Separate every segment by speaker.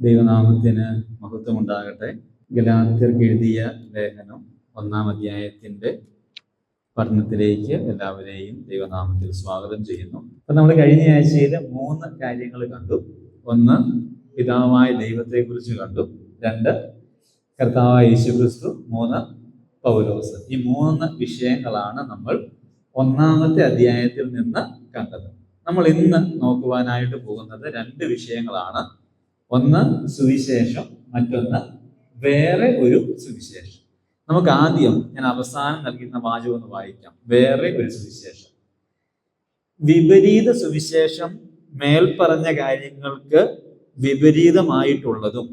Speaker 1: ദൈവനാമത്തിന് മഹത്വമുണ്ടാകട്ടെ. ഗലാത്യർക്ക് എഴുതിയ ലേഖനം 1-ാം അധ്യായത്തിന്റെ പഠനത്തിലേക്ക് എല്ലാവരെയും ദൈവനാമത്തിൽ സ്വാഗതം ചെയ്യുന്നു. അപ്പൊ നമ്മൾ കഴിഞ്ഞ ആഴ്ചയിൽ 3 കാര്യങ്ങൾ കണ്ടു. 1, പിതാവായ ദൈവത്തെക്കുറിച്ച് കണ്ടു. 2, കർത്താവായ യേശുക്രിസ്തു. 3, പൗലോസ്. ഈ 3 വിഷയങ്ങളാണ് നമ്മൾ 1-ാമത്തെ അധ്യായത്തിൽ നിന്ന് കണ്ടത്. നമ്മൾ ഇന്ന് നോക്കുവാനായിട്ട് പോകുന്നത് 2 വിഷയങ്ങളാണ്. ഒന്ന് സുവിശേഷം, മറ്റൊന്ന് വേറെ ഒരു സുവിശേഷം. നമുക്ക് ആദ്യം ഞാൻ അവസാനം നൽകുന്ന വാചകം ഒന്ന് വായിക്കാം. വേറെ ഒരു സുവിശേഷം. വിപരീത സുവിശേഷം മേൽപ്പറഞ്ഞ കാര്യങ്ങൾക്ക് വിപരീതമായിട്ടുള്ളതും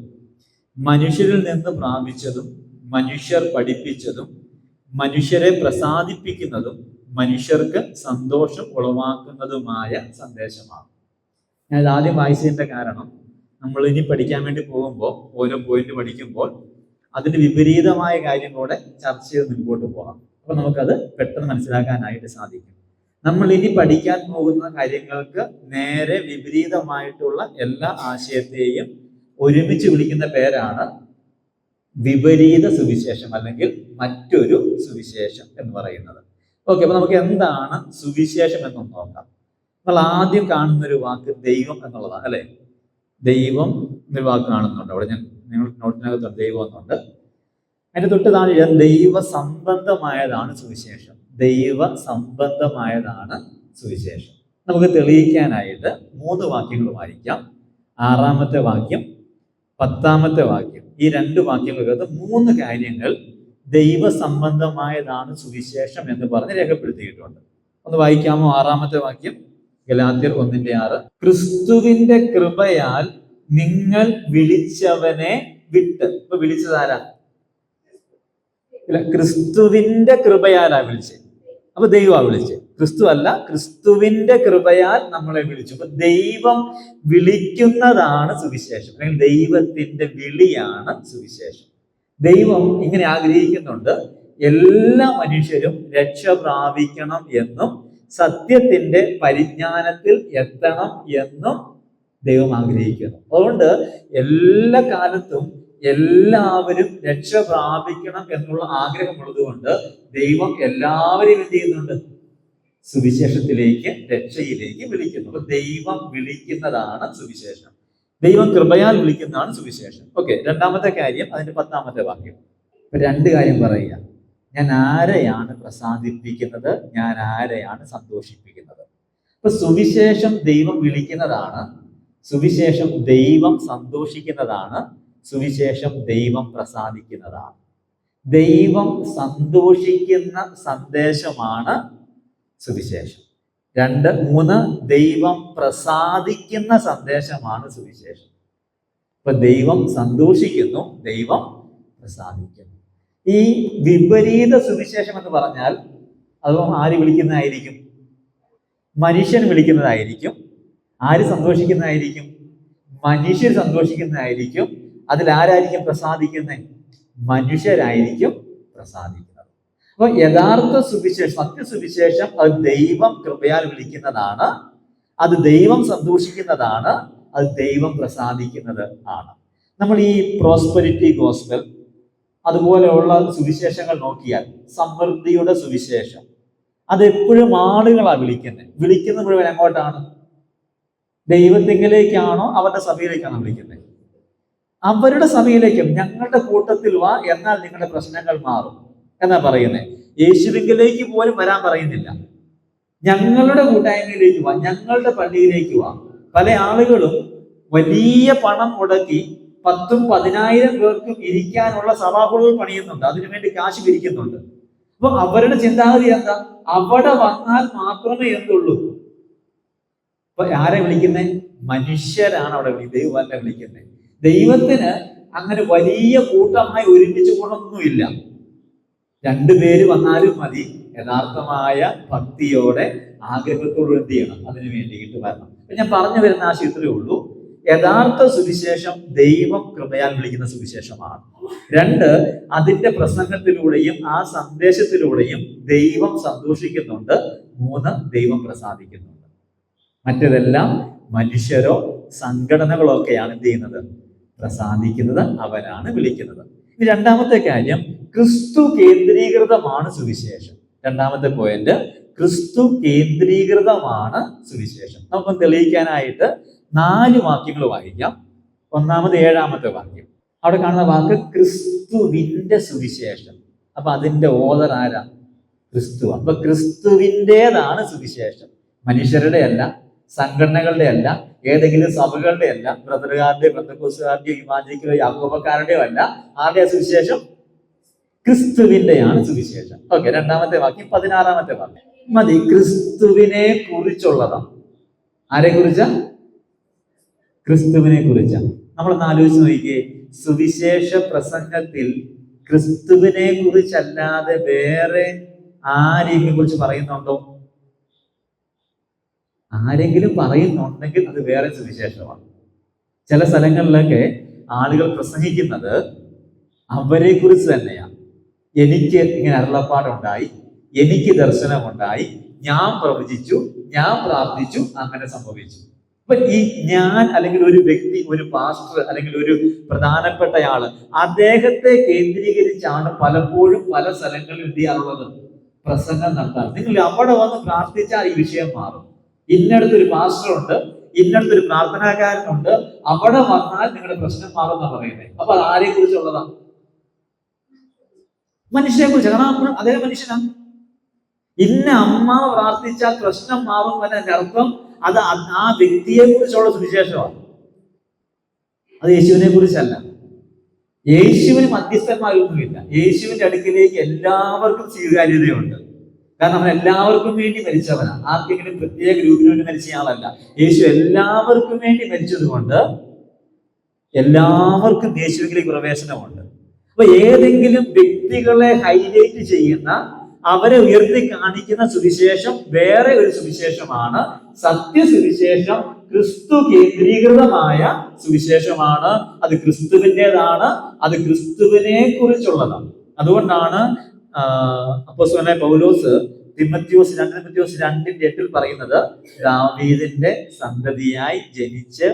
Speaker 1: മനുഷ്യരിൽ നിന്ന് പ്രാപിച്ചതും മനുഷ്യർ പഠിപ്പിച്ചതും മനുഷ്യരെ പ്രസാദിപ്പിക്കുന്നതും മനുഷ്യർക്ക് സന്തോഷം ഉളവാക്കുന്നതുമായ സന്ദേശമാണ്. ഞാൻ ആദ്യം വായിച്ചതിന്റെ കാരണം, നമ്മൾ ഇനി പഠിക്കാൻ വേണ്ടി പോകുമ്പോൾ ഓരോ പോയിന്റ് പഠിക്കുമ്പോൾ അതിന് വിപരീതമായ കാര്യം കൂടെ ചർച്ച ചെയ്ത് മുൻപോട്ട് പോകാം. അപ്പൊ നമുക്കത് പെട്ടെന്ന് മനസ്സിലാക്കാനായിട്ട് സാധിക്കും. നമ്മൾ ഇനി പഠിക്കാൻ പോകുന്ന കാര്യങ്ങൾക്ക് നേരെ വിപരീതമായിട്ടുള്ള എല്ലാ ആശയത്തെയും ഒരുമിച്ച് വിളിക്കുന്ന പേരാണ് വിപരീത സുവിശേഷം, അല്ലെങ്കിൽ മറ്റൊരു സുവിശേഷം എന്ന് പറയുന്നത്. ഓക്കെ, അപ്പൊ നമുക്ക് എന്താണ് സുവിശേഷം എന്നൊന്ന് നോക്കാം. നമ്മൾ ആദ്യം കാണുന്ന ഒരു വാക്ക് ദൈവം എന്നുള്ളതാണ്, അല്ലെ? ദൈവം എന്നൊരു വാക്ക് കാണുന്നുണ്ട് അവിടെ. നിങ്ങൾ നോട്ടിനകത്ത് ദൈവം എന്നുണ്ട്. അതിന്റെ തൊട്ട് താഴെ ദൈവ സംബന്ധമായതാണ് സുവിശേഷം. ദൈവ സംബന്ധമായതാണ് സുവിശേഷം. നമുക്ക് തെളിയിക്കാനായിട്ട് 3 വാക്യങ്ങൾ വായിക്കാം. 6-ാമത്തെ വാക്യം, 10-ാമത്തെ വാക്യം. ഈ 2 വാക്യങ്ങൾക്കകത്ത് 3 കാര്യങ്ങൾ ദൈവ സംബന്ധമായതാണ് സുവിശേഷം എന്ന് പറഞ്ഞ് രേഖപ്പെടുത്തിയിട്ടുണ്ട്. ഒന്ന് വായിക്കാമോ? 6-ാമത്തെ വാക്യം, ഗലാത്യർ 1:6. ക്രിസ്തുവിന്റെ കൃപയാൽ നിങ്ങൾ വിളിച്ചവനെ വിട്ട്. ഇപ്പൊ വിളിച്ചതാരാ? ഇല്ല, ക്രിസ്തുവിന്റെ കൃപയാലാ വിളിച്ചത്. അപ്പൊ ദൈവമാ വിളിച്ചത്, ക്രിസ്തു അല്ല. ക്രിസ്തുവിന്റെ കൃപയാൽ നമ്മളെ വിളിച്ചു. അപ്പൊ ദൈവം വിളിക്കുന്നതാണ് സുവിശേഷം, അല്ലെങ്കിൽ ദൈവത്തിന്റെ വിളിയാണ് സുവിശേഷം. ദൈവം ഇങ്ങനെ ആഗ്രഹിക്കുന്നുണ്ട്, എല്ലാ മനുഷ്യരും രക്ഷ പ്രാപിക്കണം എന്നും സത്യത്തിന്റെ പരിജ്ഞാനത്തിൽ എത്തണം എന്നും ദൈവം ആഗ്രഹിക്കുന്നു. അതുകൊണ്ട് എല്ലാ കാലത്തും എല്ലാവരും രക്ഷ പ്രാപിക്കണം എന്നുള്ള ആഗ്രഹമുള്ളത് കൊണ്ട് ദൈവം എല്ലാവരെയും എന്ത് ചെയ്യുന്നുണ്ട്? സുവിശേഷത്തിലേക്ക്, രക്ഷയിലേക്ക് വിളിക്കുന്നു. അപ്പൊ ദൈവം വിളിക്കുന്നതാണ് സുവിശേഷം. ദൈവം കൃപയാൽ വിളിക്കുന്നതാണ് സുവിശേഷം. ഓക്കെ, 2-ാമത്തെ കാര്യം, അതിന്റെ 10-ാമത്തെ വാക്യം. 2 കാര്യം പറയുക. ഞാൻ ആരെയാണ് പ്രസാദിപ്പിക്കുന്നത്? ഞാൻ ആരെയാണ് സന്തോഷിപ്പിക്കുന്നത്? അപ്പൊ സുവിശേഷം ദൈവം വിളിക്കുന്നതാണ്, സുവിശേഷം ദൈവം സന്തോഷിക്കുന്നതാണ്, സുവിശേഷം ദൈവം പ്രസാദിക്കുന്നതാണ്. ദൈവം സന്തോഷിക്കുന്ന സന്ദേശമാണ് സുവിശേഷം. 2, 3 ദൈവം പ്രസാദിക്കുന്ന സന്ദേശമാണ് സുവിശേഷം. ഇപ്പൊ ദൈവം സന്തോഷിക്കുന്നു, ദൈവം പ്രസാദിക്കുന്നു. ഈ വിപരീത സുവിശേഷം എന്ന് പറഞ്ഞാൽ അത് ആര് വിളിക്കുന്നതായിരിക്കും? മനുഷ്യൻ വിളിക്കുന്നതായിരിക്കും. ആര് സന്തോഷിക്കുന്നതായിരിക്കും? മനുഷ്യർ സന്തോഷിക്കുന്നതായിരിക്കും. അതിലാരായിരിക്കും പ്രസാദിക്കുന്നത്? മനുഷ്യരായിരിക്കും പ്രസാദിക്കുന്നത്. അപ്പൊ യഥാർത്ഥ സുവിശേഷം, സത്യസുവിശേഷം, അത് ദൈവം കൃപയാൽ വിളിക്കുന്നതാണ്, അത് ദൈവം സന്തോഷിക്കുന്നതാണ്, അത് ദൈവം പ്രസാദിക്കുന്നത് ആണ്. നമ്മൾ ഈ പ്രോസ്പെരിറ്റി ഗോസ്പൽ അതുപോലെയുള്ള സുവിശേഷങ്ങൾ നോക്കിയാൽ, സമൃദ്ധിയുടെ സുവിശേഷം, അതെപ്പോഴും ആളുകളാണ് വിളിക്കുന്നത് മുഴുവൻ എങ്ങോട്ടാണ്? ദൈവത്തിങ്കിലേക്കാണോ അവരുടെ സഭയിലേക്കാണോ വിളിക്കുന്നത്? അവരുടെ സഭയിലേക്കും. ഞങ്ങളുടെ കൂട്ടത്തിൽ വാ, എന്നാൽ നിങ്ങളുടെ പ്രശ്നങ്ങൾ മാറും എന്നാ പറയുന്നത്. യേശുവിങ്കിലേക്ക് പോലും വരാൻ പറയുന്നില്ല. ഞങ്ങളുടെ കൂട്ടായ്മയിലേക്ക് വാ, ഞങ്ങളുടെ പള്ളിയിലേക്ക് വാ. പല ആളുകളും വലിയ പണം മുടക്കി 10,000 10,000 പേർക്കും ഇരിക്കാനുള്ള സഭാഹോളുകൾ പണിയുന്നുണ്ട്, അതിനുവേണ്ടി കാശ് പിരിക്കുന്നുണ്ട്. അപ്പൊ അവരുടെ ചിന്താഗതി എന്താ? അവിടെ വന്നാൽ മാത്രമേ എന്തുള്ളൂ. അപ്പൊ ആരെ വിളിക്കുന്നത്? മനുഷ്യരാണ് അവിടെ ദൈവമല്ല വിളിക്കുന്നത്. ദൈവത്തിന് അങ്ങനെ വലിയ കൂട്ടമായി ഒരുമിച്ച് കൊണ്ടൊന്നുമില്ല. 2 പേര് വന്നാലും മതി. യഥാർത്ഥമായ ഭക്തിയോടെ, ആഗ്രഹത്തോട് എന്ത് ചെയ്യണം? അതിനു വേണ്ടിയിട്ട് വരണം. ഞാൻ പറഞ്ഞു വരുന്ന ആശയം ഇത്രയേ ഉള്ളൂ. യഥാർത്ഥ സുവിശേഷം ദൈവം കൃപയാൽ വിളിക്കുന്ന സുവിശേഷമാണ്. 2, അതിന്റെ പ്രസംഗത്തിലൂടെയും ആ സന്ദേശത്തിലൂടെയും ദൈവം സന്തോഷിക്കുന്നുണ്ട്. 3, ദൈവം പ്രസാദിക്കുന്നുണ്ട്. മറ്റേതെല്ലാം മനുഷ്യരോ സംഘടനകളോ ഒക്കെയാണ് എന്ത് ചെയ്യുന്നത്? പ്രസാദിക്കുന്നത് അവനാണ് വിളിക്കുന്നത്. ഇനി രണ്ടാമത്തെ കാര്യം, ക്രിസ്തു കേന്ദ്രീകൃതമാണ് സുവിശേഷം. രണ്ടാമത്തെ പോയിന്റ്, ക്രിസ്തു കേന്ദ്രീകൃതമാണ് സുവിശേഷം. നമുക്ക് തെളിയിക്കാനായിട്ട് 4 വാക്യങ്ങൾ വായിക്കാം. ഒന്നാമത് 7-ാമത്തെ വാക്യം. അവിടെ കാണുന്ന വാക്ക് ക്രിസ്തുവിന്റെ സുവിശേഷം. അപ്പൊ അതിന്റെ ഓദർ ആരാ? ക്രിസ്തു. അപ്പൊ ക്രിസ്തുവിൻ്റെതാണ് സുവിശേഷം. മനുഷ്യരുടെ അല്ല, സംഘടനകളുടെ അല്ല, ഏതെങ്കിലും സഭകളുടെ അല്ല, ബ്രദറുകാരുടെയോ പെന്തക്കോസ്തുകാരുടെയോ ഇവാഞ്ചലിക്കലോ യാക്കോബക്കാരുടെയോ അല്ല. ആരുടെ സുവിശേഷം? ക്രിസ്തുവിന്റെയാണ് സുവിശേഷം. ഓക്കെ, രണ്ടാമത്തെ വാക്യം 16-ാമത്തെ വാക്യം മതി. ക്രിസ്തുവിനെ കുറിച്ചുള്ളതാണ്. ആരെ കുറിച്ച? ക്രിസ്തുവിനെ കുറിച്ച. നമ്മളൊന്ന് ആലോചിച്ച് നോക്കിയേ, സുവിശേഷ പ്രസംഗത്തിൽ ക്രിസ്തുവിനെ കുറിച്ചല്ലാതെ വേറെ ആരെങ്കിലും കുറിച്ച് പറയുന്നുണ്ടോ? ആരെങ്കിലും പറയുന്നുണ്ടെങ്കിൽ അത് വേറെ സുവിശേഷമാണ്. ചില സ്ഥലങ്ങളിലൊക്കെ ആളുകൾ പ്രസംഗിക്കുന്നത് അവരെ കുറിച്ച് തന്നെയാണ്. എനിക്ക് ഇങ്ങനെ അരുളപ്പാടുണ്ടായി, എനിക്ക് ദർശനമുണ്ടായി, ഞാൻ പ്രവചിച്ചു, ഞാൻ പ്രാർത്ഥിച്ചു, അങ്ങനെ സംഭവിച്ചു. അപ്പൊ ഈ ഞാൻ അല്ലെങ്കിൽ ഒരു വ്യക്തി, ഒരു പാസ്റ്റർ അല്ലെങ്കിൽ ഒരു പ്രധാനപ്പെട്ടയാള്, അദ്ദേഹത്തെ കേന്ദ്രീകരിച്ചാണ് പലപ്പോഴും പല സ്ഥലങ്ങളിൽ എന്ത് ചെയ്യാറുള്ളത്? പ്രസംഗം നടത്താറ്. നിങ്ങൾ അവിടെ വന്ന് പ്രാർത്ഥിച്ചാൽ ഈ വിഷയം മാറും. ഇന്നടത്തൊരു പാസ്റ്റർ ഉണ്ട്, ഇന്നടത്തൊരു പ്രാർത്ഥനാകാരനുണ്ട്, അവിടെ വന്നാൽ നിങ്ങളുടെ പ്രശ്നം മാറും എന്നാ പറയുന്നത്. അപ്പൊ അത് ആരെ കുറിച്ചുള്ളതാണ്? മനുഷ്യനെ കുറിച്ച്. കാരണം അതേ മനുഷ്യനാണ്. ഇന്ന അമ്മ പ്രാർത്ഥിച്ചാൽ പ്രശ്നം മാറും എന്നതിന്റെ അർത്ഥം അത് ആ വ്യക്തിയെ കുറിച്ചുള്ള സുവിശേഷമാണ്. അത് യേശുവിനെ കുറിച്ചല്ല. യേശുവിന് മധ്യസ്ഥന്മാരൊന്നുമില്ല. യേശുവിന്റെ അടുക്കിലേക്ക് എല്ലാവർക്കും സ്വീകാര്യതയുണ്ട്. കാരണം അവൻ എല്ലാവർക്കും വേണ്ടി മരിച്ചവനാണ്. ആർക്കെങ്കിലും പ്രത്യേക ഗ്രൂപ്പിന് വേണ്ടി മരിച്ചയാളല്ല. യേശു എല്ലാവർക്കും വേണ്ടി മരിച്ചത് കൊണ്ട് എല്ലാവർക്കും യേശുവിലേക്ക് പ്രവേശനമുണ്ട്. അപ്പൊ ഏതെങ്കിലും വ്യക്തികളെ ഹൈലൈറ്റ് ചെയ്യുന്ന, അവരെ ഉയർത്തി കാണിക്കുന്ന സുവിശേഷം വേറെ ഒരു സുവിശേഷമാണ്. സത്യസുവിശേഷം ക്രിസ്തു കേന്ദ്രീകൃതമായ സുവിശേഷമാണ്. അത് ക്രിസ്തുവിൻ്റെതാണ്, അത് ക്രിസ്തുവിനെ കുറിച്ചുള്ളതാണ്. അതുകൊണ്ടാണ് അപ്പോസ്തലനായ പൗലോസ് തിമോഥെയോസ് 2:8 പറയുന്നത്, ദാവീദിന്റെ സന്തതിയായി ജനിച്ച്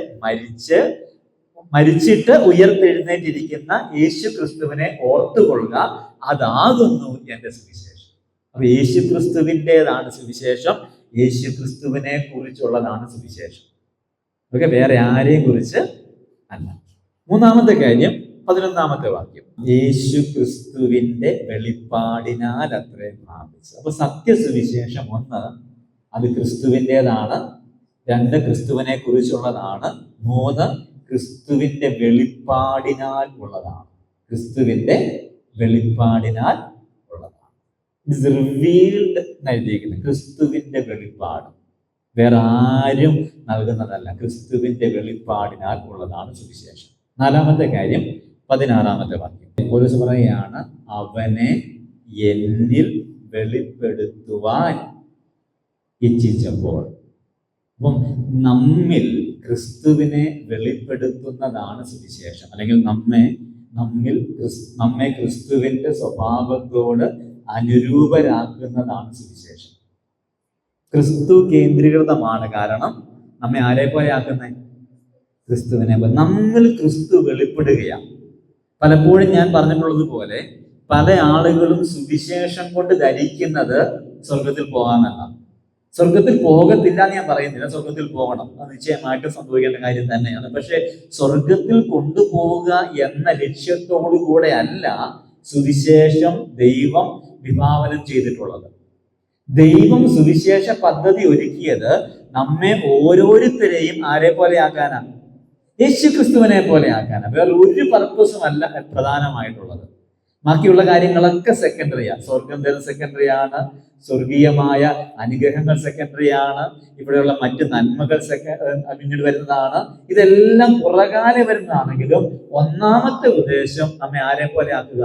Speaker 1: മരിച്ചിട്ട് ഉയർത്തെഴുന്നേറ്റിരിക്കുന്ന യേശു ക്രിസ്തുവിനെ ഓർത്തുകൊള്ളുക, അതാകുന്നു എന്റെ സുവിശേഷം. അപ്പൊ യേശു ക്രിസ്തുവിൻ്റെതാണ് സുവിശേഷം, യേശു ക്രിസ്തുവിനെ കുറിച്ചുള്ളതാണ് സുവിശേഷം. അതൊക്കെ വേറെ ആരെയും കുറിച്ച് അല്ല. മൂന്നാമത്തെ കാര്യം 11-ാമത്തെ വാക്യം, യേശു ക്രിസ്തുവിന്റെ വെളിപ്പാടിനാൽ അത്രേ പ്രാപിച്ചു. അപ്പൊ സത്യസുവിശേഷം 1, അത് ക്രിസ്തുവിൻ്റെതാണ്. 2, ക്രിസ്തുവിനെ കുറിച്ചുള്ളതാണ്. 3, ക്രിസ്തുവിന്റെ വെളിപ്പാടിനാൽ ഉള്ളതാണ്. ക്രിസ്തുവിന്റെ വെളിപ്പാടിനാൽ ഉള്ളതാണ്. ഇറ്റ്സ് റിവീൽഡ് എന്നെഴുതിയിരിക്കുന്നത്. ക്രിസ്തുവിന്റെ വെളിപ്പാട് വേറെ ആരും നൽകുന്നതല്ല. ക്രിസ്തുവിന്റെ വെളിപ്പാടിനാൽ ഉള്ളതാണ് സുവിശേഷം. 4-ാമത്തെ കാര്യം 16-ാമത്തെ വാക്യം. പൗലോസ് പറയുകയാണ്, അവനെ എന്നിൽ വെളിപ്പെടുത്തുവാൻ ഇച്ഛിച്ചപ്പോൾ. അപ്പം നമ്മിൽ ക്രിസ്തുവിനെ വെളിപ്പെടുത്തുന്നതാണ് സുവിശേഷം. അല്ലെങ്കിൽ നമ്മെ ക്രിസ്തുവിന്റെ സ്വഭാവത്തോട് അനുരൂപരാക്കുന്നതാണ് സുവിശേഷം. ക്രിസ്തു കേന്ദ്രീകൃതമാണ്. കാരണം നമ്മെ ആരെ പോലെ ആക്കുന്നത്? ക്രിസ്തുവിനെ പോലെ. നമ്മിൽ ക്രിസ്തു വെളിപ്പെടുകയാണ്. പലപ്പോഴും ഞാൻ പറഞ്ഞിട്ടുള്ളത് പോലെ പല ആളുകളും സുവിശേഷം കൊണ്ട് ധരിക്കുന്നത് സ്വർഗത്തിൽ പോകാമെന്നാണ്. സ്വർഗത്തിൽ പോകത്തില്ല എന്ന് ഞാൻ പറയുന്നില്ല, സ്വർഗത്തിൽ പോകണം, അത് നിശ്ചയമായിട്ടും സംഭവിക്കേണ്ട കാര്യം തന്നെയാണ്. പക്ഷെ സ്വർഗത്തിൽ കൊണ്ടുപോവുക എന്ന ലക്ഷ്യത്തോടു കൂടെ അല്ല സുവിശേഷം ദൈവം വിഭാവനം ചെയ്തിട്ടുള്ളത്. ദൈവം സുവിശേഷ പദ്ധതി ഒരുക്കിയത് നമ്മെ ഓരോരുത്തരെയും ആരെ പോലെ ആക്കാനാണ്? യേശു ക്രിസ്തുവിനെ പോലെ ആക്കാനാണ്. വേറെ ഒരു പർപ്പസും അല്ല പ്രധാനമായിട്ടുള്ളത്. ബാക്കിയുള്ള കാര്യങ്ങളൊക്കെ സെക്കൻഡറിയാണ്. സ്വർഗം തരുന്ന സെക്കൻഡറിയാണ്, സ്വർഗീയമായ അനുഗ്രഹങ്ങൾ സെക്കൻഡറിയാണ്, ഇവിടെയുള്ള മറ്റ് നന്മകൾ പിന്നീട് വരുന്നതാണ്. ഇതെല്ലാം പുറകാലെ വരുന്നതാണെങ്കിലും ഒന്നാമത്തെ ഉദ്ദേശം നമ്മെ ആരെ പോലെ ആക്കുക?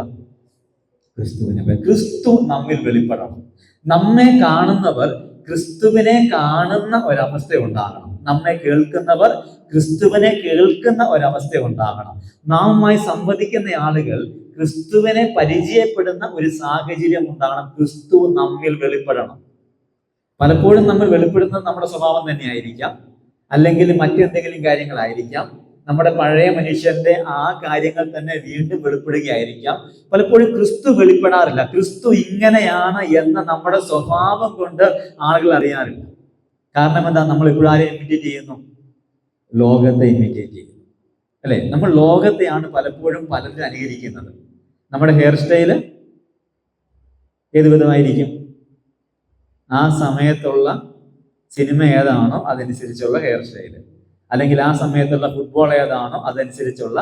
Speaker 1: ക്രിസ്തുവിനെ പോലെ. ക്രിസ്തു നമ്മിൽ വെളിപ്പെടണം. നമ്മെ കാണുന്നവർ ക്രിസ്തുവിനെ കാണുന്ന ഒരവസ്ഥ ഉണ്ടാകണം. നമ്മെ കേൾക്കുന്നവർ ക്രിസ്തുവിനെ കേൾക്കുന്ന ഒരവസ്ഥ ഉണ്ടാകണം. നാമുമായി സംവദിക്കുന്ന ആളുകൾ ക്രിസ്തുവിനെ പരിചയപ്പെടുന്ന ഒരു സാഹചര്യം ഉണ്ടാകണം. ക്രിസ്തു നമ്മിൽ വെളിപ്പെടണം. പലപ്പോഴും നമ്മൾ വെളിപ്പെടുന്നത് നമ്മുടെ സ്വഭാവം തന്നെയായിരിക്കാം, അല്ലെങ്കിൽ മറ്റെന്തെങ്കിലും കാര്യങ്ങളായിരിക്കാം. നമ്മുടെ പഴയ മനുഷ്യന്റെ ആ കാര്യങ്ങൾ തന്നെ വീണ്ടും വെളിപ്പെടുകയായിരിക്കാം. പലപ്പോഴും ക്രിസ്തു വെളിപ്പെടാറില്ല. ക്രിസ്തു ഇങ്ങനെയാണ് എന്ന നമ്മുടെ സ്വഭാവം കൊണ്ട് ആളുകൾ അറിയാറില്ല. കാരണം എന്താ? നമ്മൾ ഇപ്പോഴാരെ ഇമിറ്റേറ്റ് ചെയ്യുന്നു? ലോകത്തെ ഇമിറ്റേറ്റ് ചെയ്യുന്നു, അല്ലെ? നമ്മൾ ലോകത്തെയാണ് പലപ്പോഴും പലരും അനുകരിക്കുന്നത്. നമ്മുടെ ഹെയർ സ്റ്റൈല് ഏത് വിധമായിരിക്കും? ആ സമയത്തുള്ള സിനിമ ഏതാണോ അതനുസരിച്ചുള്ള ഹെയർ സ്റ്റൈല്, അല്ലെങ്കിൽ ആ സമയത്തുള്ള ഫുട്ബോൾ ഏതാണോ അതനുസരിച്ചുള്ള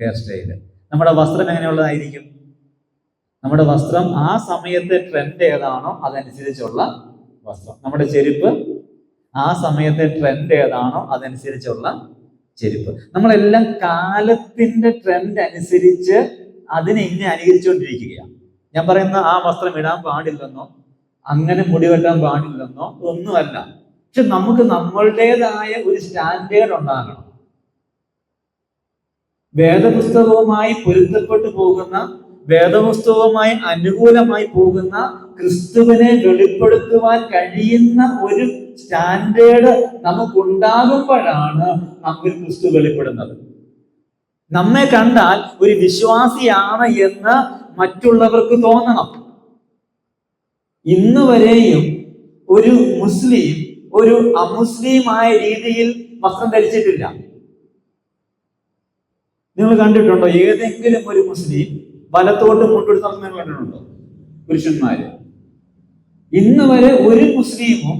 Speaker 1: ഹെയർ സ്റ്റൈല്. നമ്മുടെ വസ്ത്രം എങ്ങനെയുള്ളതായിരിക്കും? നമ്മുടെ വസ്ത്രം ആ സമയത്തെ ട്രെൻഡ് ഏതാണോ അതനുസരിച്ചുള്ള വസ്ത്രം. നമ്മുടെ ചെരുപ്പ് ആ സമയത്തെ ട്രെൻഡ് ഏതാണോ അതനുസരിച്ചുള്ള ചെരുപ്പ്. നമ്മളെല്ലാം കാലത്തിന്റെ ട്രെൻഡ് അനുസരിച്ച് അതിനെ ഇങ്ങനെ അനുകരിച്ചുകൊണ്ടിരിക്കുകയാണ്. ഞാൻ പറയുന്ന ആ വസ്ത്രം ഇടാൻ പാടില്ലെന്നോ അങ്ങനെ മുടി വെട്ടാൻ പാടില്ലെന്നോ ഒന്നുമല്ല. പക്ഷെ നമുക്ക് നമ്മളുടേതായ ഒരു സ്റ്റാൻഡേർഡ് ഉണ്ടാകണം. വേദപുസ്തകവുമായി പൊരുത്തപ്പെട്ടു പോകുന്ന, വേദപുസ്തകവുമായി അനുകൂലമായി പോകുന്ന, ക്രിസ്തുവിനെ വെളിപ്പെടുത്തുവാൻ കഴിയുന്ന ഒരു സ്റ്റാൻഡേർഡ് നമുക്കുണ്ടാകുമ്പോഴാണ് നമുക്ക് ക്രിസ്തു വെളിപ്പെടുന്നത്. നമ്മെ കണ്ടാൽ ഒരു വിശ്വാസിയാണ് എന്ന് മറ്റുള്ളവർക്ക് തോന്നണം. ഇന്ന് വരെയും ഒരു മുസ്ലിം ഒരു അമുസ്ലിമായ രീതിയിൽ വസ്ത്രം ധരിച്ചിട്ടില്ല. നിങ്ങൾ കണ്ടിട്ടുണ്ടോ ഏതെങ്കിലും ഒരു മുസ്ലിം വലത്തോട്ട് മുണ്ടൊരു സമയം കണ്ടിട്ടുണ്ടോ? പുരുഷന്മാര് ഇന്ന് വരെ ഒരു മുസ്ലിമും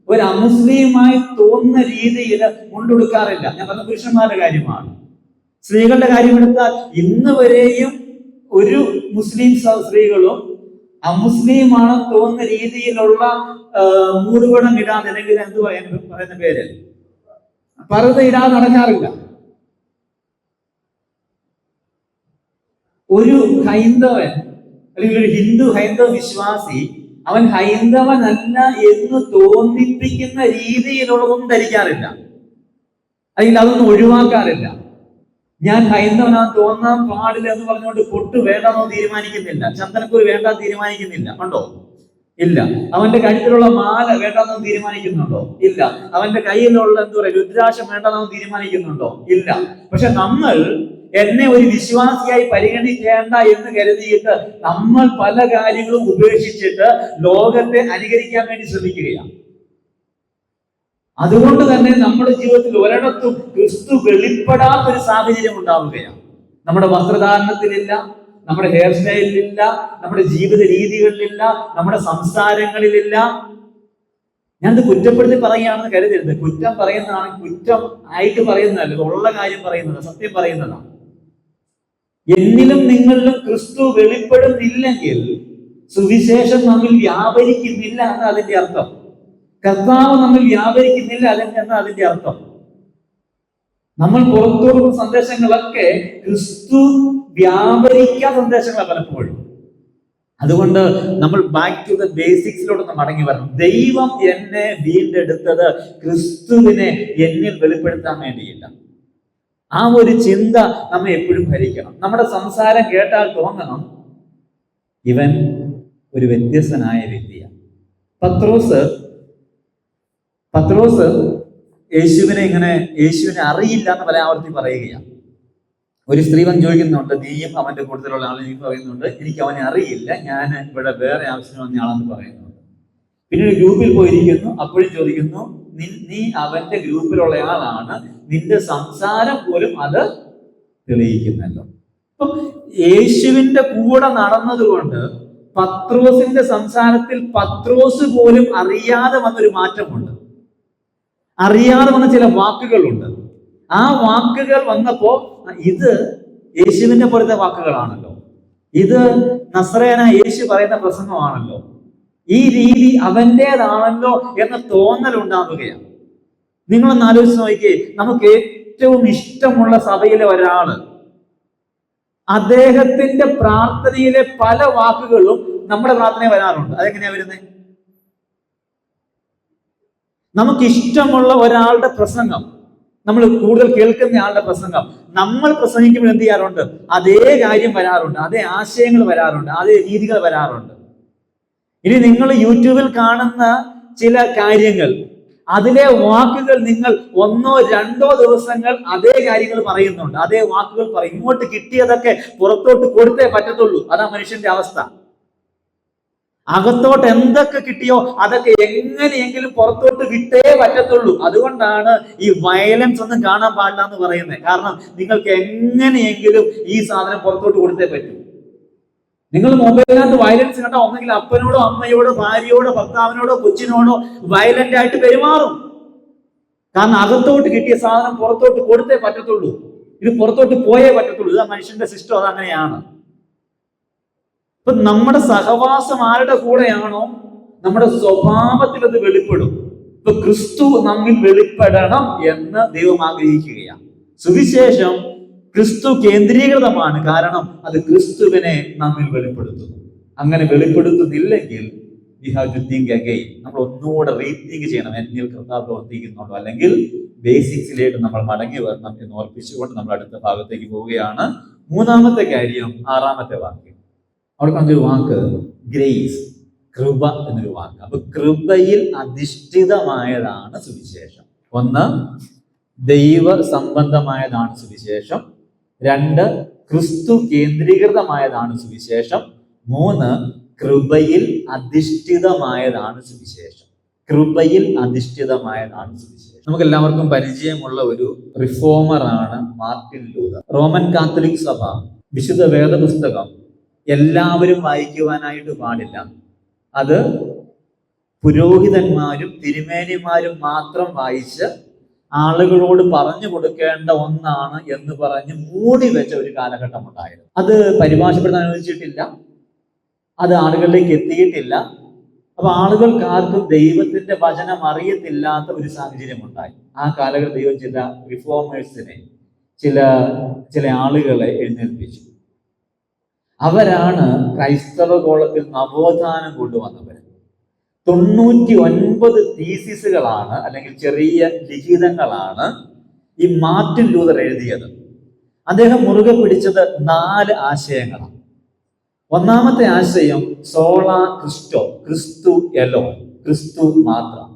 Speaker 1: ഒരു അമുസ്ലിമായി തോന്നുന്ന രീതിയിൽ മുണ്ടെടുക്കാറില്ല. ഞാൻ പറഞ്ഞ പുരുഷന്മാരുടെ കാര്യമാണ്. സ്ത്രീകളുടെ കാര്യം എടുത്താൽ ഇന്ന് വരെയും ഒരു മുസ്ലിം സ്ത്രീകളും അമുസ്ലിമാണ് തോന്നുന്ന രീതിയിലുള്ള മൂടുപടം ഇടാതെ, അല്ലെങ്കിൽ എന്ത് പറയുന്ന പേര്, പർദ്ദ ഇടാതെ നടക്കാറില്ല. ഒരു ഹൈന്ദവൻ അല്ലെങ്കിൽ ഒരു ഹിന്ദു ഹൈന്ദവ വിശ്വാസി അവൻ ഹൈന്ദവനല്ല എന്ന് തോന്നിപ്പിക്കുന്ന രീതിയിലുള്ളതൊന്നും ധരിക്കാറില്ല, അല്ലെങ്കിൽ അതൊന്നും ഒഴിവാക്കാറില്ല. ഞാൻ ഹൈന്ദവനാന്ന് തോന്നാൻ പാടില്ല എന്ന് പറഞ്ഞുകൊണ്ട് പൊട്ട് വേണ്ടെന്നോ തീരുമാനിക്കുന്നില്ല, ചന്ദനക്കുറി വേണ്ട തീരുമാനിക്കുന്നില്ല, ഉണ്ടോ? ഇല്ല. അവന്റെ കഴുത്തിലുള്ള മാല വേണ്ടെന്നോ തീരുമാനിക്കുന്നുണ്ടോ? ഇല്ല. അവന്റെ കയ്യിലുള്ള എന്താ പറയുക രുദ്രാക്ഷം വേണ്ടെന്നോ തീരുമാനിക്കുന്നുണ്ടോ? ഇല്ല. പക്ഷെ നമ്മൾ എന്നെ ഒരു വിശ്വാസിയായി പരിഗണിക്കേണ്ട എന്ന് കരുതിയിട്ട് നമ്മൾ പല കാര്യങ്ങളും ഉപേക്ഷിച്ചിട്ട് ലോകത്തെ അനുകരിക്കാൻ വേണ്ടി ശ്രമിക്കുകയാണ്. അതുകൊണ്ട് തന്നെ നമ്മുടെ ജീവിതത്തിൽ ഒരിടത്തും ക്രിസ്തു വെളിപ്പെടാത്തൊരു സാഹചര്യം ഉണ്ടാവുകയാണ്. നമ്മുടെ വസ്ത്രധാരണത്തിലില്ല, നമ്മുടെ ഹെയർ സ്റ്റൈലിലില്ല, നമ്മുടെ ജീവിത രീതികളിലില്ല, നമ്മുടെ സംസാരങ്ങളിലില്ല. ഞാനത് കുറ്റപ്പെടുത്തി പറയുകയാണെന്ന് കരുതരുത്. കുറ്റം പറയുന്നതാണ്, കുറ്റം ആയിട്ട് പറയുന്നതല്ല, ഉള്ള കാര്യം പറയുന്നത്, സത്യം പറയുന്നതാണ്. എന്നിലും നിങ്ങളിലും ക്രിസ്തു വെളിപ്പെടുന്നില്ലെങ്കിൽ സുവിശേഷം നമ്മിൽ വ്യാപരിക്കുന്നില്ല എന്ന് അതിന്റെ അർത്ഥം. കർത്താവ് നമ്മിൽ വ്യാപരിക്കുന്നില്ല എന്നാ അതിന്റെ അർത്ഥം. നമ്മൾ പുറത്തു കൊടുക്കുന്ന സന്ദേശങ്ങളൊക്കെ ക്രിസ്തു വ്യാപരിക്കാത്ത സന്ദേശങ്ങളാണ് പലപ്പോഴും. അതുകൊണ്ട് നമ്മൾ ബാക്ക് ടു ദ ബേസിക്സിലോട്ടൊന്ന് മടങ്ങി വരണം. ദൈവം എന്നെ വീണ്ടെടുത്തത് ക്രിസ്തുവിനെ എന്നിൽ വെളിപ്പെടുത്താൻ വേണ്ടിയില്ല. ആ ഒരു ചിന്ത നമ്മെ എപ്പോഴും ഭരിക്കണം. നമ്മുടെ സംസാരം കേട്ടാൽ തോന്നണം ഇവൻ ഒരു വ്യത്യസ്തനായ വ്യക്തിയാണ്. പത്രോസ് യേശുവിനെ അറിയില്ല എന്ന് പല ആവർത്തി പറയുകയാണ്. ഒരു സ്ത്രീ ചോദിക്കുന്നുണ്ട്, നീയും അവന്റെ കൂട്ടത്തിലുള്ള ആൾ എനിക്ക് പറയുന്നുണ്ട്, എനിക്ക് അവനെ അറിയില്ല, ഞാൻ ഇവിടെ വേറെ ആവശ്യത്തിന് വന്ന ആളെന്ന് പറയുന്നുണ്ട്. പിന്നീട് ഗ്രൂപ്പിൽ പോയിരിക്കുന്നു, അപ്പോഴും ചോദിക്കുന്നു, നീ അവന്റെ ഗ്രൂപ്പിലുള്ള ആളാണ്, നിന്റെ സംസാരം പോലും അത് തെളിയിക്കുന്നല്ലോ. അപ്പം യേശുവിന്റെ കൂടെ നടന്നതുകൊണ്ട് പത്രോസിന്റെ സംസാരത്തിൽ പത്രോസ് പോലും അറിയാതെ വന്നൊരു മാറ്റമുണ്ട്. അറിയാതെ വന്ന ചില വാക്കുകളുണ്ട്. ആ വാക്കുകൾ വന്നപ്പോ ഇത് യേശുവിന്റെ പോലത്തെ വാക്കുകളാണല്ലോ, ഇത് നസ്രയന യേശു പറയുന്ന പ്രസംഗമാണല്ലോ, ഈ രീതി അവന്റേതാണല്ലോ എന്ന തോന്നൽ ഉണ്ടാവുകയാണ്. നിങ്ങളൊന്ന് ആലോചിച്ച് നോക്കിയേ, നമുക്ക് ഏറ്റവും ഇഷ്ടമുള്ള സഭയിലെ ഒരാള്, അദ്ദേഹത്തിന്റെ പ്രാർത്ഥനയിലെ പല വാക്കുകളും നമ്മുടെ പ്രാർത്ഥനയിൽ വരാറുണ്ട്. അതെങ്ങനെയാ വരുന്നത്? നമുക്കിഷ്ടമുള്ള ഒരാളുടെ പ്രസംഗം, നമ്മൾ കൂടുതൽ കേൾക്കുന്ന ആളുടെ പ്രസംഗം, നമ്മൾ പ്രസംഗിക്കുമ്പോൾ എന്ത് ചെയ്യാറുണ്ട്? അതേ കാര്യം വരാറുണ്ട്, അതേ ആശയങ്ങൾ വരാറുണ്ട്, അതേ രീതികൾ വരാറുണ്ട്. ഇനി നിങ്ങൾ യൂട്യൂബിൽ കാണുന്ന ചില കാര്യങ്ങൾ, അതിലെ വാക്കുകൾ നിങ്ങൾ 1-2 ദിവസങ്ങൾ അതേ കാര്യങ്ങൾ പറയുന്നുണ്ട്, അതേ വാക്കുകൾ പറയും. ഇങ്ങോട്ട് കിട്ടിയതൊക്കെ പുറത്തോട്ട് കൊടുത്തേ പറ്റത്തുള്ളൂ. അതാ മനുഷ്യന്റെ അവസ്ഥ. അകത്തോട്ട് എന്തൊക്കെ കിട്ടിയോ അതൊക്കെ എങ്ങനെയെങ്കിലും പുറത്തോട്ട് വിട്ടേ പറ്റത്തുള്ളൂ. അതുകൊണ്ടാണ് ഈ വയലൻസ് ഒന്നും കാണാൻ പാടില്ല എന്ന് പറയുന്നത്. കാരണം നിങ്ങൾക്ക് എങ്ങനെയെങ്കിലും ഈ സാധനം പുറത്തോട്ട് കൊടുത്തേ പറ്റൂ. നിങ്ങൾ മൊബൈലിനകത്ത് വയലൻസ് കണ്ടാൽ ഒന്നെങ്കിൽ അപ്പനോടോ അമ്മയോടോ ഭാര്യയോടോ ഭർത്താവിനോടോ കൊച്ചിനോടോ വയലന്റ് ആയിട്ട് പെരുമാറും. കാരണം അകത്തോട്ട് കിട്ടിയ സാധനം പുറത്തോട്ട് കൊടുത്തേ പറ്റത്തുള്ളൂ. ഇത് പുറത്തോട്ട് പോയേ പറ്റത്തുള്ളൂ. ഇത് മനുഷ്യന്റെ സിസ്റ്റം അതങ്ങനെയാണ്. ഇപ്പൊ നമ്മുടെ സഹവാസം ആരുടെ കൂടെയാണോ നമ്മുടെ സ്വഭാവത്തിൽ അത് വെളിപ്പെടും. ഇപ്പൊ ക്രിസ്തു നമ്മിൽ വെളിപ്പെടണം എന്ന് ദൈവം ആഗ്രഹിക്കുകയാണ്. സുവിശേഷം ക്രിസ്തു കേന്ദ്രീകൃതമാണ്. കാരണം അത് ക്രിസ്തുവിനെ നമ്മിൽ വെളിപ്പെടുത്തുന്നു. അങ്ങനെ വെളിപ്പെടുത്തുന്നില്ലെങ്കിൽ we have to think again. നമ്മൾ ഒന്നുകൂടെ റീതിങ്ക് ചെയ്യണം, എന്നിൽ കർത്താവ് പ്രവർത്തിക്കുന്നുണ്ടോ, അല്ലെങ്കിൽ ബേസിക്സിലേക്ക് നമ്മൾ മടങ്ങി വരണം എന്ന് ഓർപ്പിച്ചുകൊണ്ട് നമ്മൾ അടുത്ത ഭാഗത്തേക്ക് പോവുകയാണ്. മൂന്നാമത്തെ കാര്യം 6-ാമത്തെ വാക്യം. അവിടെ പറഞ്ഞൊരു വാക്ക് ഗ്രേസ്, കൃപ എന്നൊരു വാക്ക്. അപ്പൊ കൃപയിൽ അധിഷ്ഠിതമായതാണ് സുവിശേഷം. 1, ദൈവ സംബന്ധമായതാണ് സുവിശേഷം. 2, ക്രിസ്തു കേന്ദ്രീകൃതമായതാണ് സുവിശേഷം. 3, കൃപയിൽ അധിഷ്ഠിതമായതാണ് സുവിശേഷം. കൃപയിൽ അധിഷ്ഠിതമായതാണ് സുവിശേഷം. നമുക്ക് എല്ലാവർക്കും പരിചയമുള്ള ഒരു റിഫോമറാണ് മാർട്ടിൻ ലൂതർ. റോമൻ കാത്തലിക് സഭ വിശുദ്ധ വേദപുസ്തകം എല്ലാവരും വായിക്കുവാനായിട്ട് പാടില്ല. അത് പുരോഹിതന്മാരും തിരുമേനിമാരും മാത്രം വായിച്ച് ആളുകളോട് പറഞ്ഞു കൊടുക്കേണ്ട ഒന്നാണ് എന്ന് പറഞ്ഞ് മൂടി വെച്ച ഒരു കാലഘട്ടം ഉണ്ടായിരുന്നു. അത് പരിഭാഷപ്പെടുത്താൻ അനുവദിച്ചിട്ടില്ല, അത് ആളുകളിലേക്ക് എത്തിയിട്ടില്ല. അപ്പൊ ആളുകൾക്കാർക്കും ദൈവത്തിന്റെ വചനം അറിയത്തില്ലാത്ത ഒരു സാഹചര്യം ഉണ്ടായി. ആ കാലഘട്ടത്തിൽ ദൈവം ചില റിഫോമേഴ്സിനെ, ചില ആളുകളെ എഴുന്നേൽപ്പിച്ചു. അവരാണ് ക്രൈസ്തവ ഗോളത്തിൽ നവോത്ഥാനം കൊണ്ടുവന്നവർ. 99 തീസിസുകളാണ് അല്ലെങ്കിൽ ചെറിയ ലിഖിതങ്ങളാണ് ഈ മാർട്ടിൻ ലൂതർ എഴുതിയത്. അദ്ദേഹം മുറുകെ പിടിച്ചത് 4 ആശയങ്ങളാണ്. ഒന്നാമത്തെ ആശയം സോളാ ക്രിസ്റ്റോ, ക്രിസ്തു എലോൺ, ക്രിസ്തു മാത്രം.